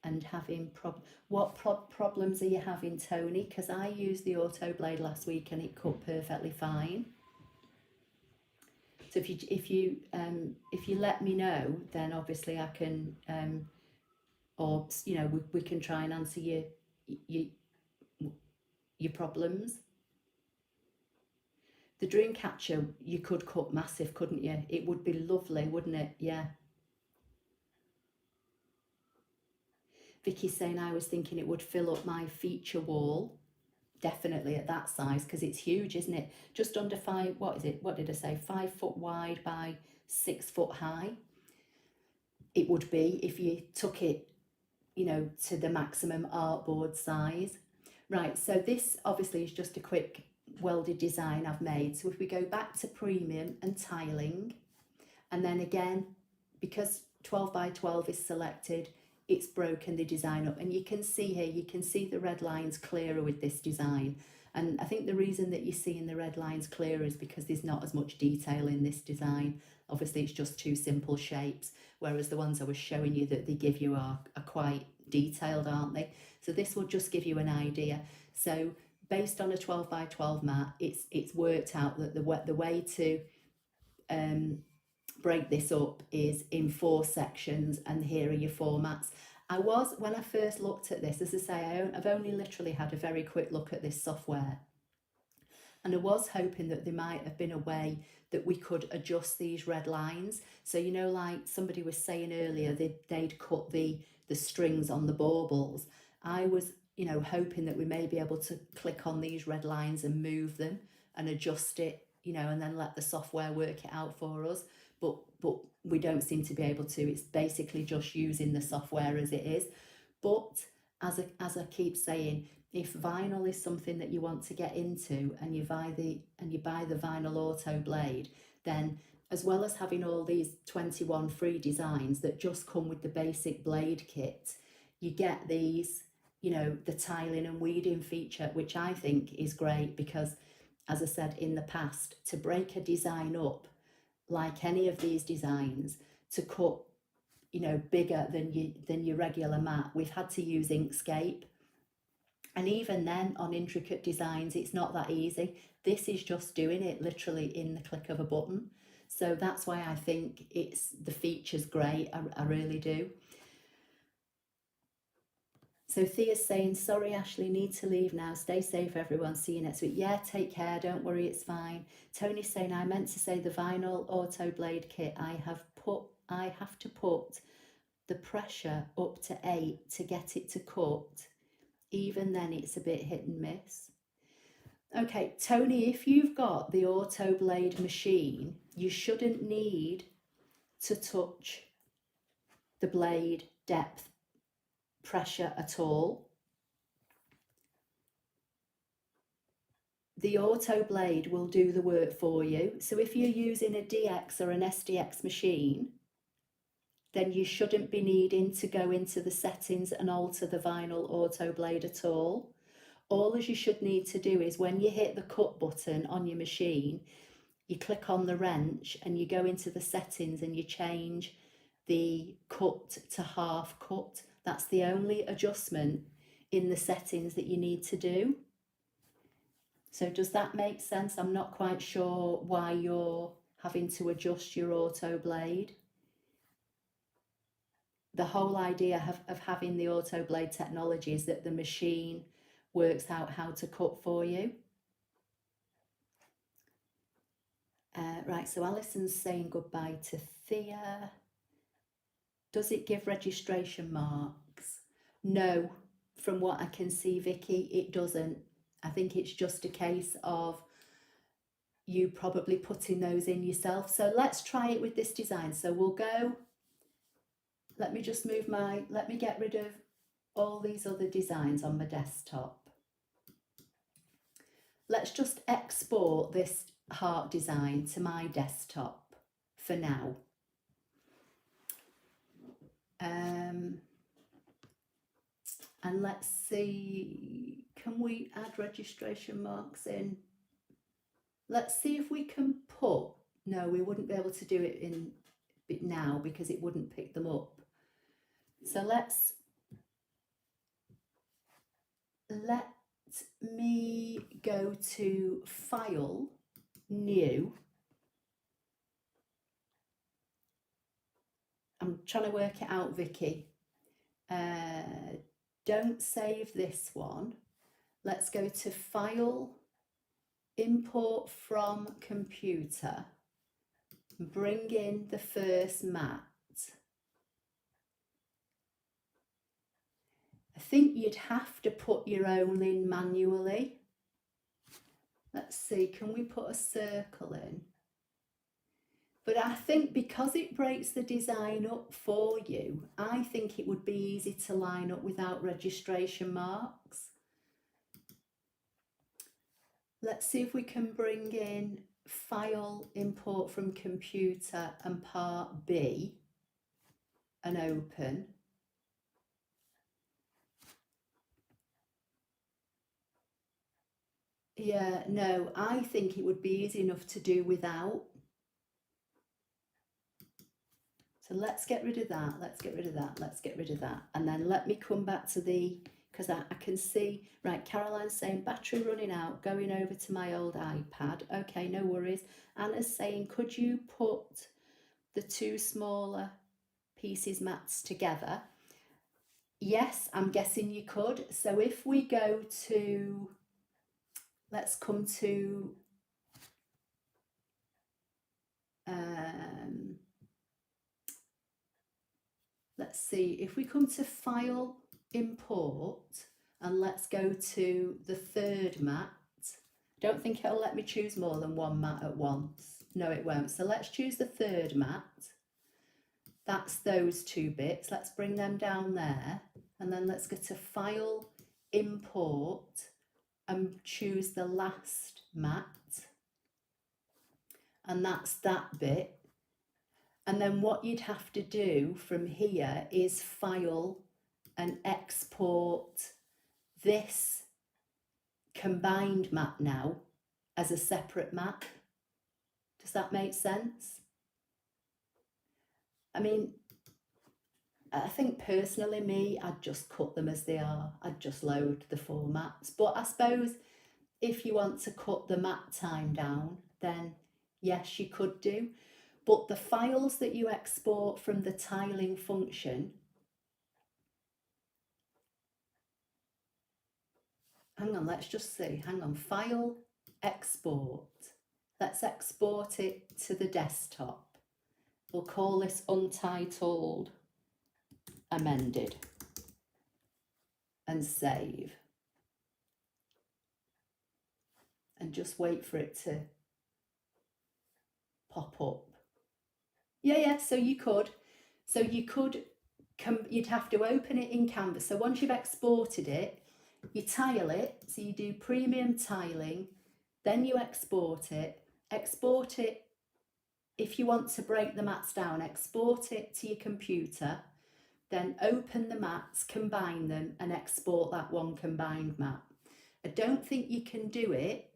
and having problems are you having, Tony? Because I used the Auto Blade last week and it cut perfectly fine. So if you let me know, then obviously I can, or you know, we can try and answer your problems. The Dreamcatcher you could cut massive, couldn't you? It would be lovely, wouldn't it? Yeah. Vicky's saying, I was thinking it would fill up my feature wall. Definitely at that size, because it's huge, isn't it? Just under 5, what is it? What did I say? 5 foot wide by 6 foot high. It would be if you took it, you know, to the maximum artboard size. Right, so this obviously is just a quick welded design I've made. So if we go back to premium and tiling, and then again, because 12 by 12 is selected, it's broken the design up. And you can see here, you can see the red lines clearer with this design. And I think the reason that you're seeing the red lines clearer is because there's not as much detail in this design. Obviously, it's just two simple shapes, whereas the ones I was showing you that they give you are quite detailed, aren't they? So this will just give you an idea. So based on a 12 by 12 mat, it's worked out that the way to break this up is in 4 sections, and here are your formats. When I first looked at this, as I say, I've only literally had a very quick look at this software, and I was hoping that there might have been a way that we could adjust these red lines. So, you know, like somebody was saying earlier, they'd cut the strings on the baubles. I was, you know, hoping that we may be able to click on these red lines and move them and adjust it, you know, and then let the software work it out for us. But we don't seem to be able to. It's basically just using the software as it is. But as I keep saying, if vinyl is something that you want to get into, and you buy the vinyl auto blade, then as well as having all these 21 free designs that just come with the basic blade kit, you get these, you know, the tiling and weeding feature, which I think is great because, as I said in the past, to break a design up like any of these designs, to cut, you know, bigger than your regular mat, we've had to use Inkscape. And even then, on intricate designs, it's not that easy. This is just doing it literally in the click of a button. So that's why I think the feature's great. I really do. So Thea's saying, sorry, Ashley, need to leave now. Stay safe, everyone. See you next week. Yeah, take care. Don't worry, it's fine. Tony's saying, I meant to say the vinyl auto blade kit. I have to put the pressure up to 8 to get it to cut. Even then, it's a bit hit and miss. Okay, Tony, if you've got the auto blade machine, you shouldn't need to touch the blade depth pressure at all. The auto blade will do the work for you. So if you're using a DX or an SDX machine, then you shouldn't be needing to go into the settings and alter the vinyl auto blade at all. All as you should need to do is when you hit the cut button on your machine, you click on the wrench and you go into the settings and you change the cut to half cut. That's the only adjustment in the settings that you need to do. So does that make sense? I'm not quite sure why you're having to adjust your auto blade. The whole idea of having the auto blade technology is that the machine works out how to cut for you. Right, so Alison's saying goodbye to Thea. Does it give registration marks? No, from what I can see, Vicky, it doesn't. I think it's just a case of you probably putting those in yourself. So let's try it with this design. So we'll go, let me get rid of all these other designs on my desktop. Let's just export this heart design to my desktop for now. And let's see, can we add registration marks in? Let's see if we can put, no, we wouldn't be able to do it in now because it wouldn't pick them up. So let me go to File, New. I'm trying to work it out, Vicky. Don't save this one. Let's go to File, Import from Computer, bring in the first mat. I think you'd have to put your own in manually. Let's see, can we put a circle in? But I think because it breaks the design up for you, I think it would be easy to line up without registration marks. Let's see if we can bring in file, import from computer and part B and open. Yeah, no, I think it would be easy enough to do without. So let's get rid of that, let's get rid of that, let's get rid of that. And then let me come back to the, because I can see, right, Caroline's saying battery running out, going over to my old iPad. Okay, no worries. Anna's saying, could you put the two smaller pieces mats together? Yes, I'm guessing you could. So if we go to, let's come to, let's see, if we come to File, Import, and let's go to the third mat. Don't think it'll let me choose more than one mat at once. No, it won't. So let's choose the third mat. That's those two bits. Let's bring them down there. And then let's go to File, Import, and choose the last mat. And that's that bit. And then what you'd have to do from here is file and export this combined mat now as a separate mat. Does that make sense? I mean, I think personally me, I'd just cut them as they are. I'd just load the four mats. But I suppose if you want to cut the mat time down, then yes, you could do. But the files that you export from the tiling function, hang on, let's just see, hang on, file, export. Let's export it to the desktop. We'll call this Untitled Amended and save. And just wait for it to pop up. Yeah, so you could. So you could, you'd have to open it in Canvas. So once you've exported it, you tile it. So you do premium tiling, then you export it. Export it, if you want to break the mats down, export it to your computer, then open the mats, combine them and export that one combined mat. I don't think you can do it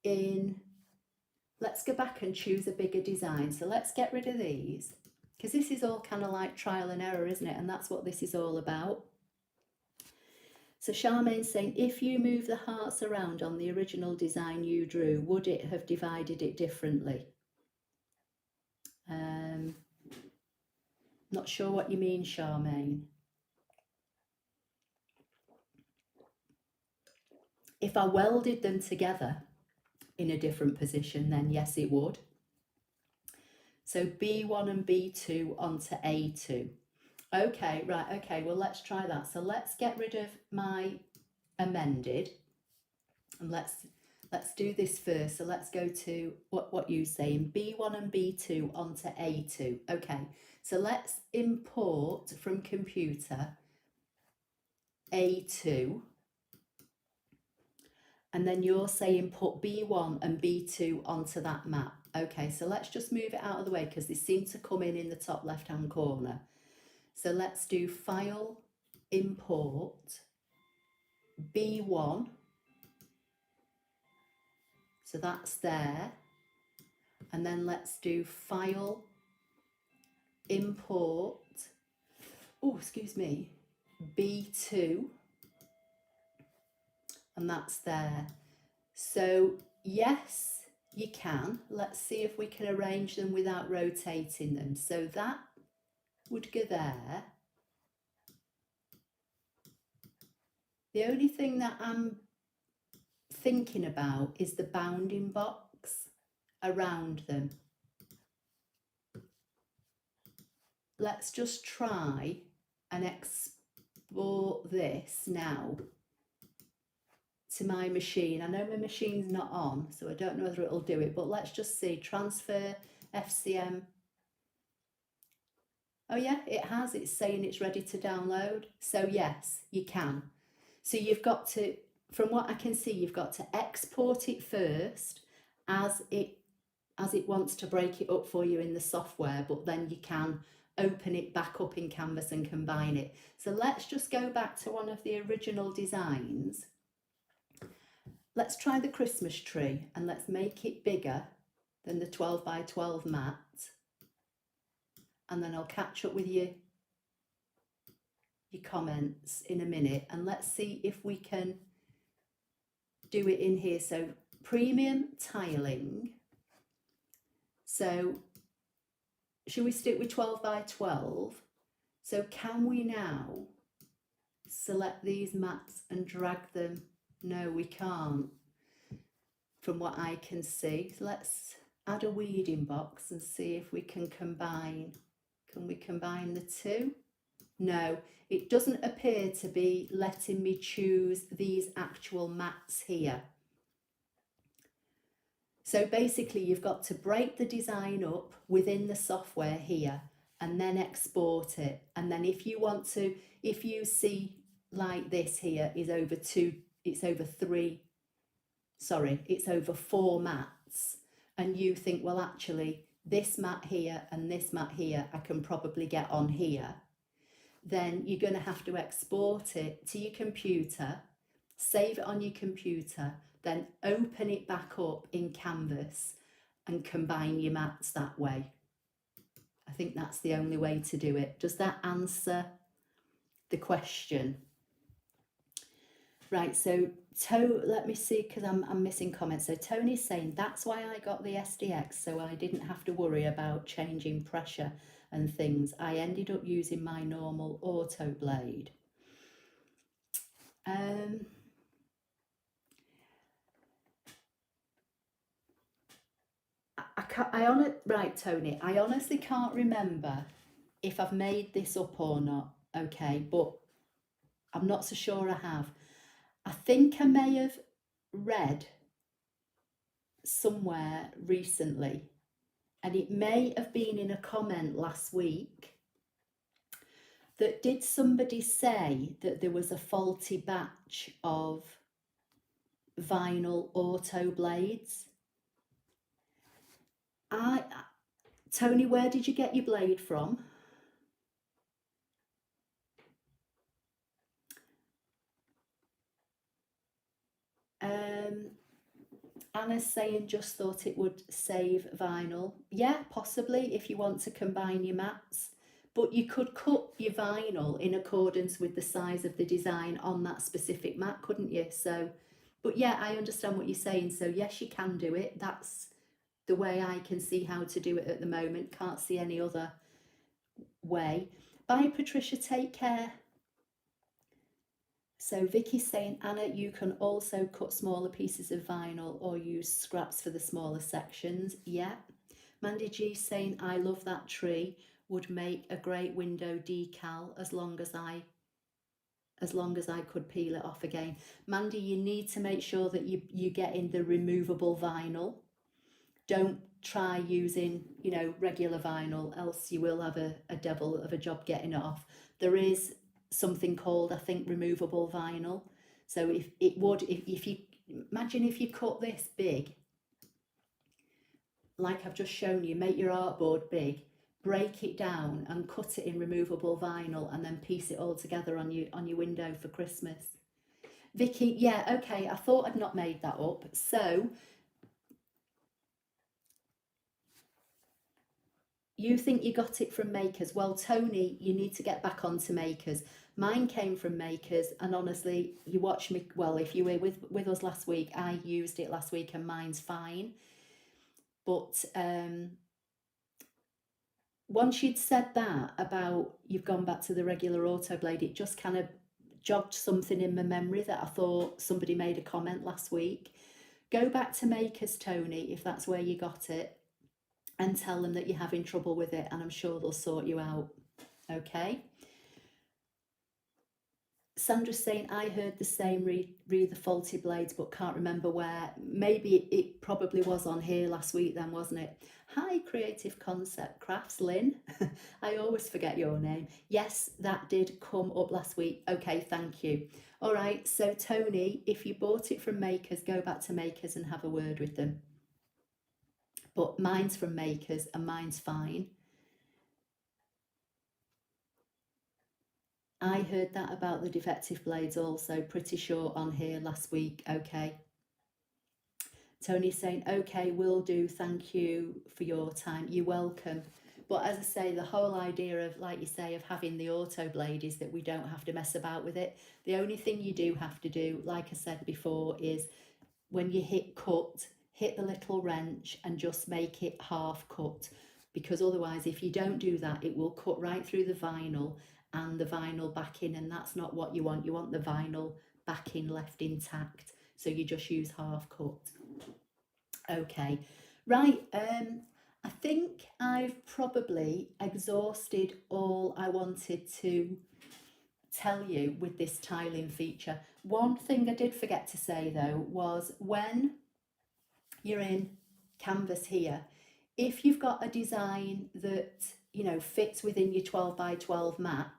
in, let's go back and choose a bigger design. So let's get rid of these, because this is all kind of like trial and error, isn't it? And that's what this is all about. So Charmaine's saying, if you move the hearts around on the original design you drew, would it have divided it differently? Not sure what you mean, Charmaine. If I welded them together in a different position, then yes, it would. So B1 and B2 onto A2. Okay, right, okay, well, let's try that. So let's get rid of my amended and let's do this first. So let's go to what you're saying, B1 and B2 onto A2. Okay, so let's import from computer A2. And then you're saying put B1 and B2 onto that map. Okay, so let's just move it out of the way because they seem to come in the top left-hand corner. So let's do File, Import, B1. So that's there. And then let's do File, Import, oh, excuse me, B2. And that's there. So yes, you can. Let's see if we can arrange them without rotating them. So that would go there. The only thing that I'm thinking about is the bounding box around them. Let's just try and export this now to my machine. I know my machine's not on, so I don't know whether it'll do it, but let's just see. Transfer FCM. Oh yeah, it has. It's saying it's ready to download. So yes, you can. So you've got to from what I can see, you've got to export it first as it wants to break it up for you in the software, but then you can open it back up in Canvas and combine it. So let's just go back to one of the original designs. Let's try the Christmas tree and let's make it bigger than the 12 by 12 mat. And then I'll catch up with your comments in a minute, and let's see if we can do it in here. So premium tiling. So should we stick with 12 by 12? So can we now select these mats and drag them? No, we can't, from what I can see. So let's add a weeding box and see if we can combine. Can we combine the two? No, it doesn't appear to be letting me choose these actual mats here. So basically you've got to break the design up within the software here and then export it. And then if you want to, if you see like this here is over it's over 4 mats, and you think, well, actually this mat here and this mat here I can probably get on here, then you're going to have to export it to your computer, save it on your computer, then open it back up in Canvas and combine your mats that way. I think that's the only way to do it. Does that answer the question? Right, so let me see, because I'm missing comments. So Tony's saying, that's why I got the SDX, so I didn't have to worry about changing pressure and things. I ended up using my normal auto blade. Right, Tony, I honestly can't remember if I've made this up or not, okay, but I'm not so sure I have. I think I may have read somewhere recently, and it may have been in a comment last week, that did somebody say that there was a faulty batch of vinyl auto blades? Tony, where did you get your blade from? Anna's saying just thought it would save vinyl. Yeah, possibly, if you want to combine your mats. But you could cut your vinyl in accordance with the size of the design on that specific mat, couldn't you? So, but yeah, I understand what you're saying. So yes, you can do it. That's the way I can see how to do it at the moment. Can't see any other way. Bye, Patricia. Take care. So Vicky's saying, Anna, you can also cut smaller pieces of vinyl or use scraps for the smaller sections. Yeah. Mandy G saying, I love that tree. Would make a great window decal as long as I could peel it off again. Mandy, you need to make sure that you get in the removable vinyl. Don't try using, regular vinyl, else you will have a devil of a job getting it off. There is something called, I think, removable vinyl. So if you imagine if you cut this big, like I've just shown you, make your artboard big, break it down and cut it in removable vinyl, and then piece it all together on your window for Christmas. Vicky, yeah, okay, I thought I'd not made that up. So you think you got it from Makers? Well, Tony, you need to get back onto Makers. Mine came from Makers, and honestly, you watched me, well, if you were with us last week, I used it last week and mine's fine. But once you'd said that about you've gone back to the regular auto blade, it just kind of jogged something in my memory that I thought somebody made a comment last week. Go back to Makers, Tony, if that's where you got it, and tell them that you're having trouble with it, and I'm sure they'll sort you out. Okay. Sandra's saying, I heard the same, read the faulty blades, but can't remember where. Maybe it probably was on here last week then, wasn't it? Hi, Creative Concept Crafts, Lynn. I always forget your name. Yes, that did come up last week. Okay, thank you. All right, so Tony, if you bought it from Makers, go back to Makers and have a word with them. But mine's from Makers and mine's fine. I heard that about the defective blades also, pretty sure on here last week. Okay. Tony's saying, okay, will do. Thank you for your time. You're welcome. But as I say, the whole idea of, like you say, of having the auto blade is that we don't have to mess about with it. The only thing you do have to do, like I said before, is when you hit cut, hit the little wrench and just make it half cut. Because otherwise, if you don't do that, it will cut right through the vinyl and the vinyl backing, and that's not what you want. You want the vinyl backing left intact. So you just use half cut. Okay, right. I think I've probably exhausted all I wanted to tell you with this tiling feature. One thing I did forget to say though was when you're in Canvas here, if you've got a design that, you know, fits within your 12 by 12 mat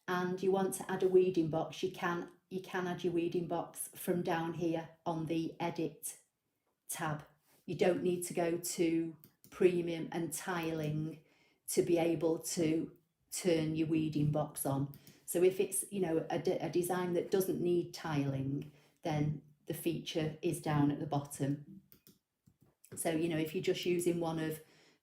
and you want to add a weeding box, you can add your weeding box from down here on the Edit tab. You don't need to go to Premium and Tiling to be able to turn your weeding box on. So if it's, you know, a design that doesn't need tiling, then the feature is down at the bottom. So, you know, if you're just using one of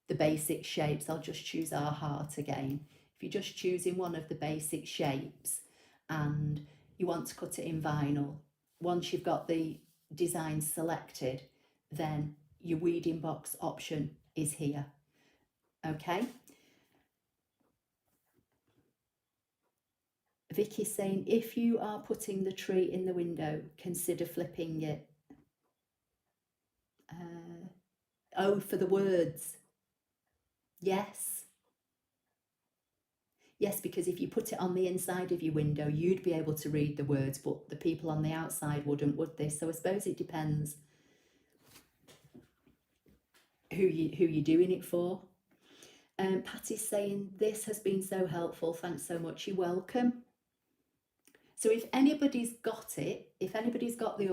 the basic shapes, I'll just choose our heart again. If you're just choosing one of the basic shapes and you want to cut it in vinyl, once you've got the design selected, then your weeding box option is here. Okay. Vicky's saying, if you are putting the tree in the window, consider flipping it. Oh, for the words. Yes. Yes, because if you put it on the inside of your window, you'd be able to read the words, but the people on the outside wouldn't, would they? So I suppose it depends who you're doing it for. Patty's saying, this has been so helpful. Thanks so much. You're welcome. So if anybody's got it, if anybody's got the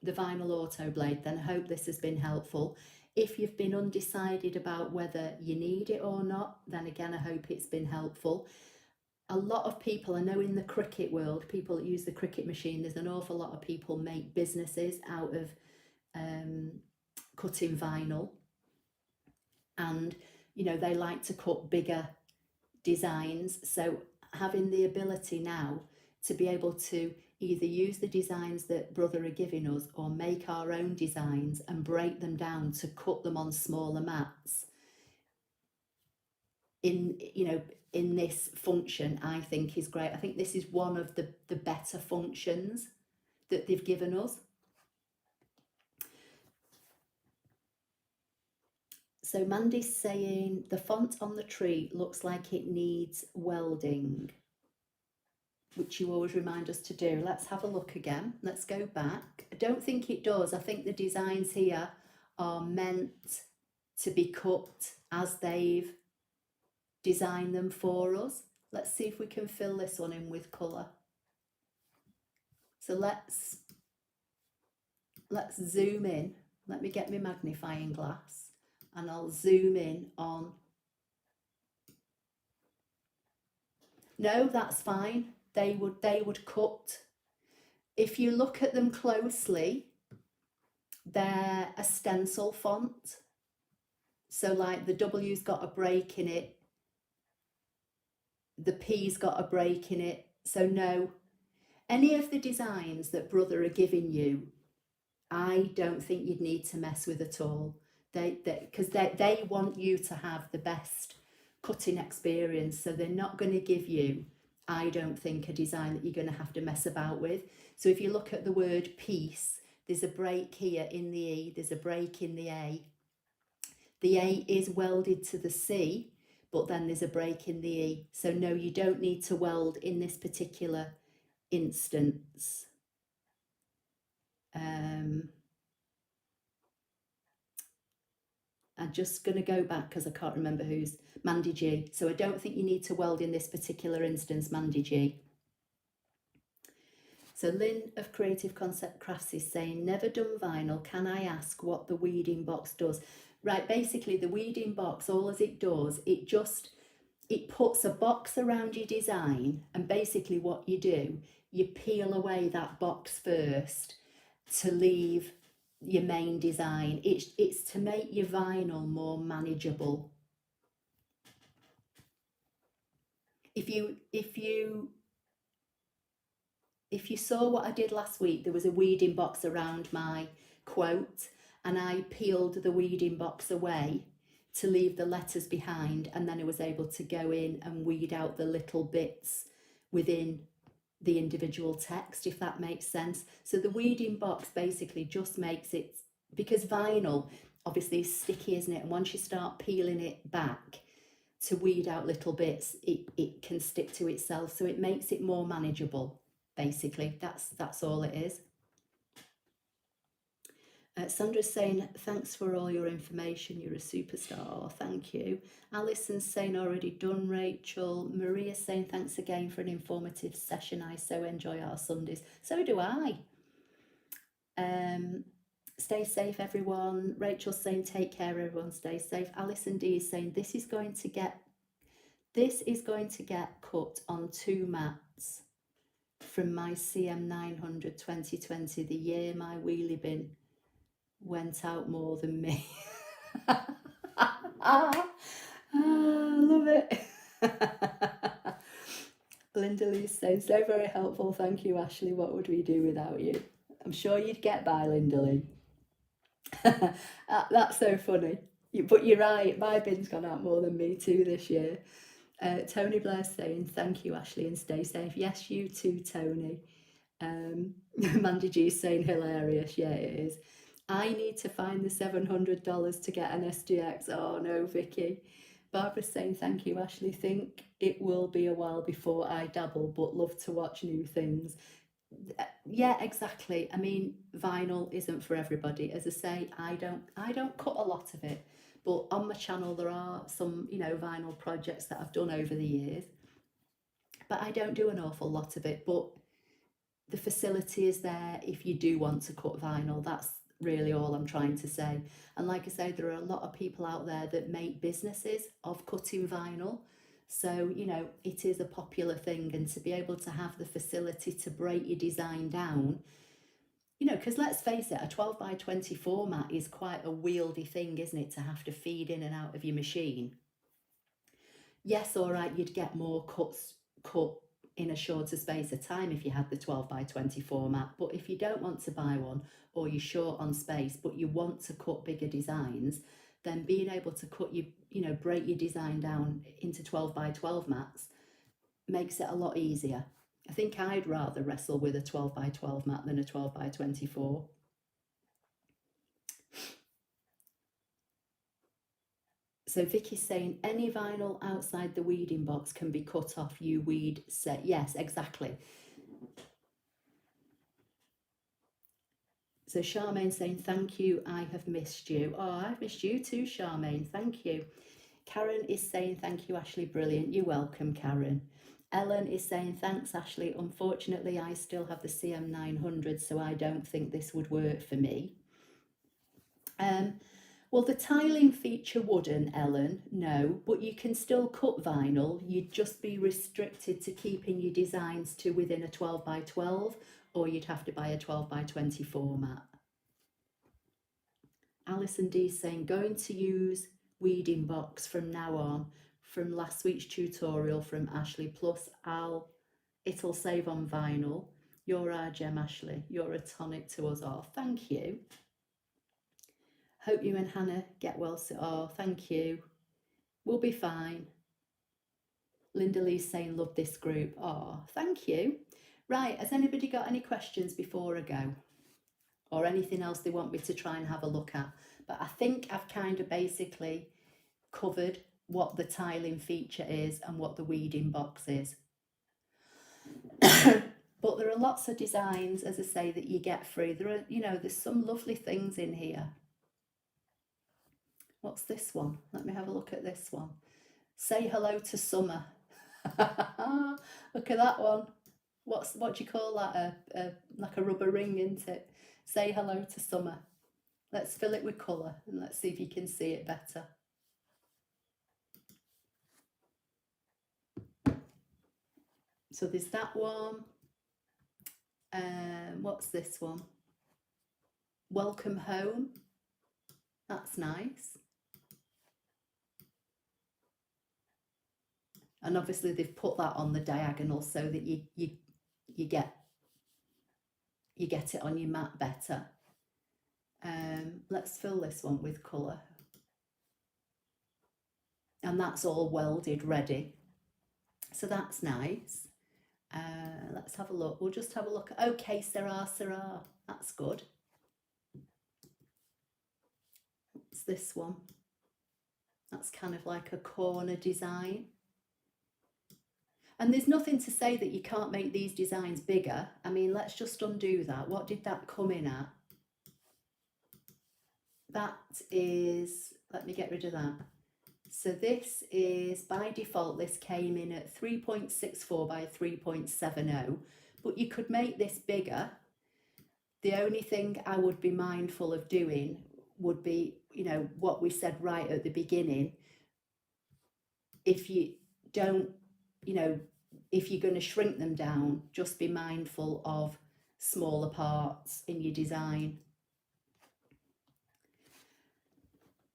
vinyl auto blade, then I hope this has been helpful. If you've been undecided about whether you need it or not, then again, I hope it's been helpful. A lot of people, I know in the Cricut world, people that use the Cricut machine, there's an awful lot of people make businesses out of cutting vinyl. And, you know, they like to cut bigger designs. So having the ability now to be able to either use the designs that Brother are giving us or make our own designs and break them down to cut them on smaller mats in, you know, in this function, I think is great. I think this is one of the better functions that they've given us. So Mandy's saying the font on the tree looks like it needs welding, which you always remind us to do. Let's have a look again. Let's go back. I don't think it does. I think the designs here are meant to be cut as they've designed them for us. Let's see if we can fill this one in with colour. So let's zoom in. Let me get my magnifying glass and I'll zoom in on. No, that's fine. They would cut. If you look at them closely, they're a stencil font. So like the W's got a break in it, the P's got a break in it. So no, any of the designs that Brother are giving you, I don't think you'd need to mess with at all. Because they want you to have the best cutting experience. So they're not going to give you, I don't think, a design that you're going to have to mess about with. So if you look at the word piece, there's a break here in the E, there's a break in the A. The A is welded to the C, but then there's a break in the E. So no, you don't need to weld in this particular instance. I'm just going to go back because I can't remember who's Mandy G. So I don't think you need to weld in this particular instance, Mandy G. So Lynn of Creative Concept Crafts is saying, never done vinyl. Can I ask what the weeding box does? Right, basically the weeding box, all as it does, it puts a box around your design, and basically what you do, you peel away that box first to leave your main design. It's to make your vinyl more manageable. If you saw what I did last week, there was a weeding box around my quote, and I peeled the weeding box away to leave the letters behind, and then I was able to go in and weed out the little bits within the individual text, if that makes sense. So the weeding box basically just makes it, because vinyl obviously is sticky, isn't it? And once you start peeling it back to weed out little bits, it can stick to itself, so it makes it more manageable. Basically, that's all it is. Sandra's saying, thanks for all your information, you're a superstar. Thank you. Alison's saying, already done, Rachel. Maria's saying, thanks again for an informative session. I so enjoy our Sundays. So do I. Stay safe, everyone. Rachel's saying, take care, everyone. Stay safe. Alison D is saying, this is going to get cut on 2 mats from my CM900 2020, the year my wheelie bin went out more than me. I love it. Linda Lee's saying, so very helpful. Thank you, Ashley. What would we do without you? I'm sure you'd get by, Linda Lee. That's so funny. But you're right, my bin's gone out more than me too this year. Tony Blair's saying, thank you, Ashley, and stay safe. Yes, you too, Tony. Mandy G's saying, hilarious. Yeah, it is. I need to find the $700 to get an SDX. Oh no, Vicky. Barbara's saying, thank you, Ashley. Think it will be a while before I dabble, but love to watch new things. Yeah, exactly. I mean, vinyl isn't for everybody. As I say, I don't cut a lot of it, but on my channel there are some, vinyl projects that I've done over the years, but I don't do an awful lot of it. But the facility is there if you do want to cut vinyl. That's really all I'm trying to say. And like I say, there are a lot of people out there that make businesses of cutting vinyl. So, it is a popular thing, and to be able to have the facility to break your design down, because let's face it, a 12 by 20 format is quite a wieldy thing, isn't it, to have to feed in and out of your machine. Yes, all right, you'd get more cuts cut in a shorter space of time if you had the 12 by 20 format, but if you don't want to buy one, or you're short on space but you want to cut bigger designs, then being able to cut break your design down into 12 by 12 mats makes it a lot easier. I think I'd rather wrestle with a 12 by 12 mat than a 12 by 24. So Vicky's saying, any vinyl outside the weeding box can be cut off, you weed set. Yes, exactly. So Charmaine saying, thank you, I have missed you. Oh, I've missed you too, Charmaine, thank you. Karen is saying, thank you, Ashley, brilliant. You're welcome, Karen. Ellen is saying, thanks, Ashley. Unfortunately, I still have the CM900, so I don't think this would work for me. Well, the tiling feature wouldn't, Ellen, no, but you can still cut vinyl. You'd just be restricted to keeping your designs to within a 12 by 12, or you'd have to buy a 12 by 20 format. Alison D is saying, going to use weeding box from now on, from last week's tutorial from Ashley, plus it'll save on vinyl. You're our gem, Ashley. You're a tonic to us all. Thank you. Hope you and Hannah get well. Oh, thank you. We'll be fine. Linda Lee's saying, love this group. Oh, thank you. Right, has anybody got any questions before I go? Or anything else they want me to try and have a look at? But I think I've kind of basically covered what the tiling feature is and what the weeding box is. But there are lots of designs, as I say, that you get free. There are, you know, there's some lovely things in here. What's this one? Let me have a look at this one. Say hello to summer. Look at that one. What do you call that? Like a rubber ring, isn't it? Say hello to summer. Let's fill it with colour and let's see if you can see it better. So there's that one. What's this one? Welcome home. That's nice. And obviously they've put that on the diagonal so that you get it on your mat better. Let's fill this one with colour. And that's all welded ready. So that's nice. Let's have a look. We'll just have a look. Okay, Sarah. That's good. What's this one? That's kind of like a corner design. And there's nothing to say that you can't make these designs bigger. I mean, let's just undo that. What did that come in at? That is, let me get rid of that. So this is, by default, this came in at 3.64 by 3.70, but you could make this bigger. The only thing I would be mindful of doing would be, you know, what we said right at the beginning. If you don't, you know, if you're going to shrink them down, just be mindful of smaller parts in your design.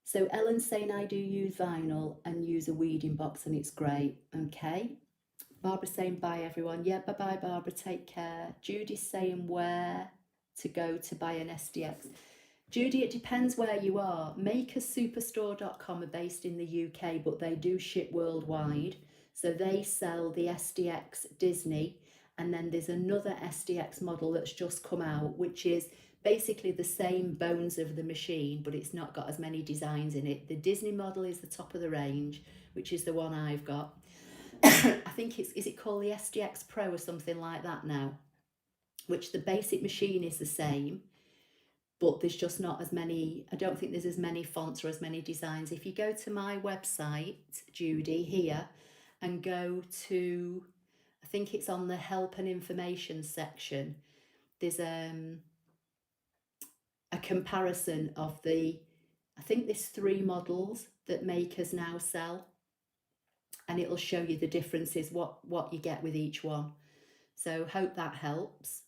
So Ellen's saying I do use vinyl and use a weeding box and it's great. Okay. Barbara's saying bye everyone. Yeah, bye Barbara, take care. Judy's saying where to go to buy an SDX. Judy, it depends where you are. Makerssuperstore.com are based in the UK, but they do ship worldwide. So they sell the SDX Disney, and then there's another SDX model that's just come out, which is basically the same bones of the machine, but it's not got as many designs in it. The Disney model is the top of the range, which is the one I've got. I think is it called the SDX Pro or something like that now, which the basic machine is the same, but there's just not as many, I don't think there's as many fonts or as many designs. If you go to my website, Judy, here, and go to, I think it's on the help and information section, there's a comparison of I think there's 3 models that makers now sell, and it'll show you the differences, what you get with each one. So hope that helps.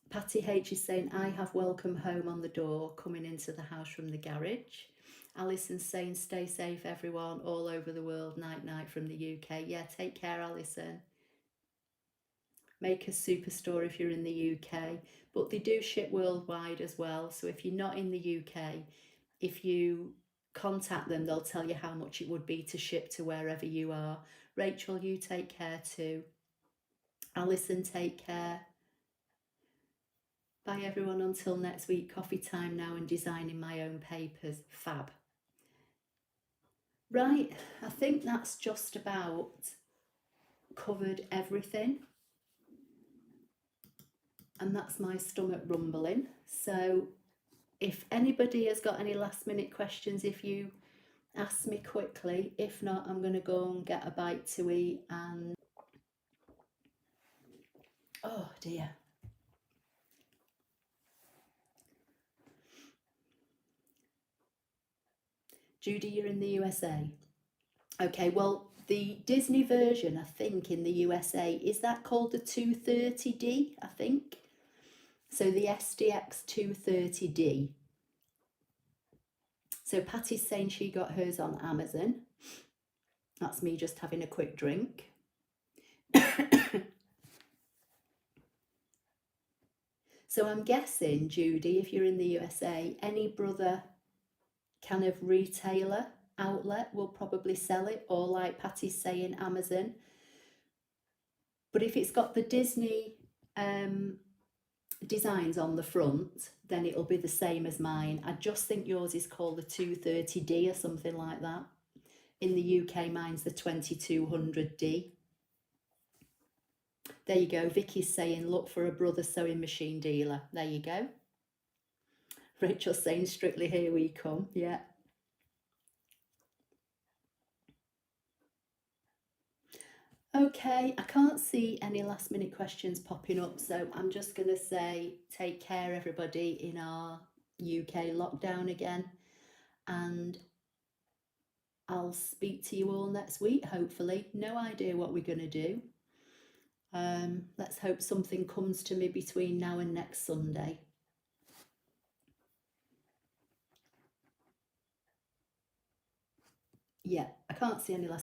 Patty H is saying, I have welcome home on the door coming into the house from the garage. Alison's saying, stay safe everyone all over the world, night from the UK. Yeah, take care, Alison. Makers Superstore if you're in the UK, but they do ship worldwide as well. So if you're not in the UK, if you contact them, they'll tell you how much it would be to ship to wherever you are. Rachel, you take care too. Alison, take care. Bye everyone until next week. Coffee time now and designing my own papers. Fab. Right, I think that's just about covered everything. And that's my stomach rumbling. So if anybody has got any last minute questions, if you ask me quickly. If not, I'm going to go and get a bite to eat. And oh dear. Judy, you're in the USA. Okay, well, the Disney version, I think, in the USA, is that called the 230D, I think? So the SDX 230D. So Patty's saying she got hers on Amazon. That's me just having a quick drink. So I'm guessing, Judy, if you're in the USA, any brother kind of retailer outlet will probably sell it, or like Patty's saying, Amazon. But if it's got the Disney designs on the front, then it'll be the same as mine. I just think yours is called the 230D or something like that. In the UK, mine's the 2200D. There you go. Vicky's saying, look for a brother sewing machine dealer. There you go. Rachel's saying, strictly here we come. Yeah. Okay, I can't see any last minute questions popping up, so I'm just going to say take care, everybody, in our UK lockdown again, and I'll speak to you all next week, hopefully. No idea what we're going to do. Let's hope something comes to me between now and next Sunday. Yeah, I can't see any last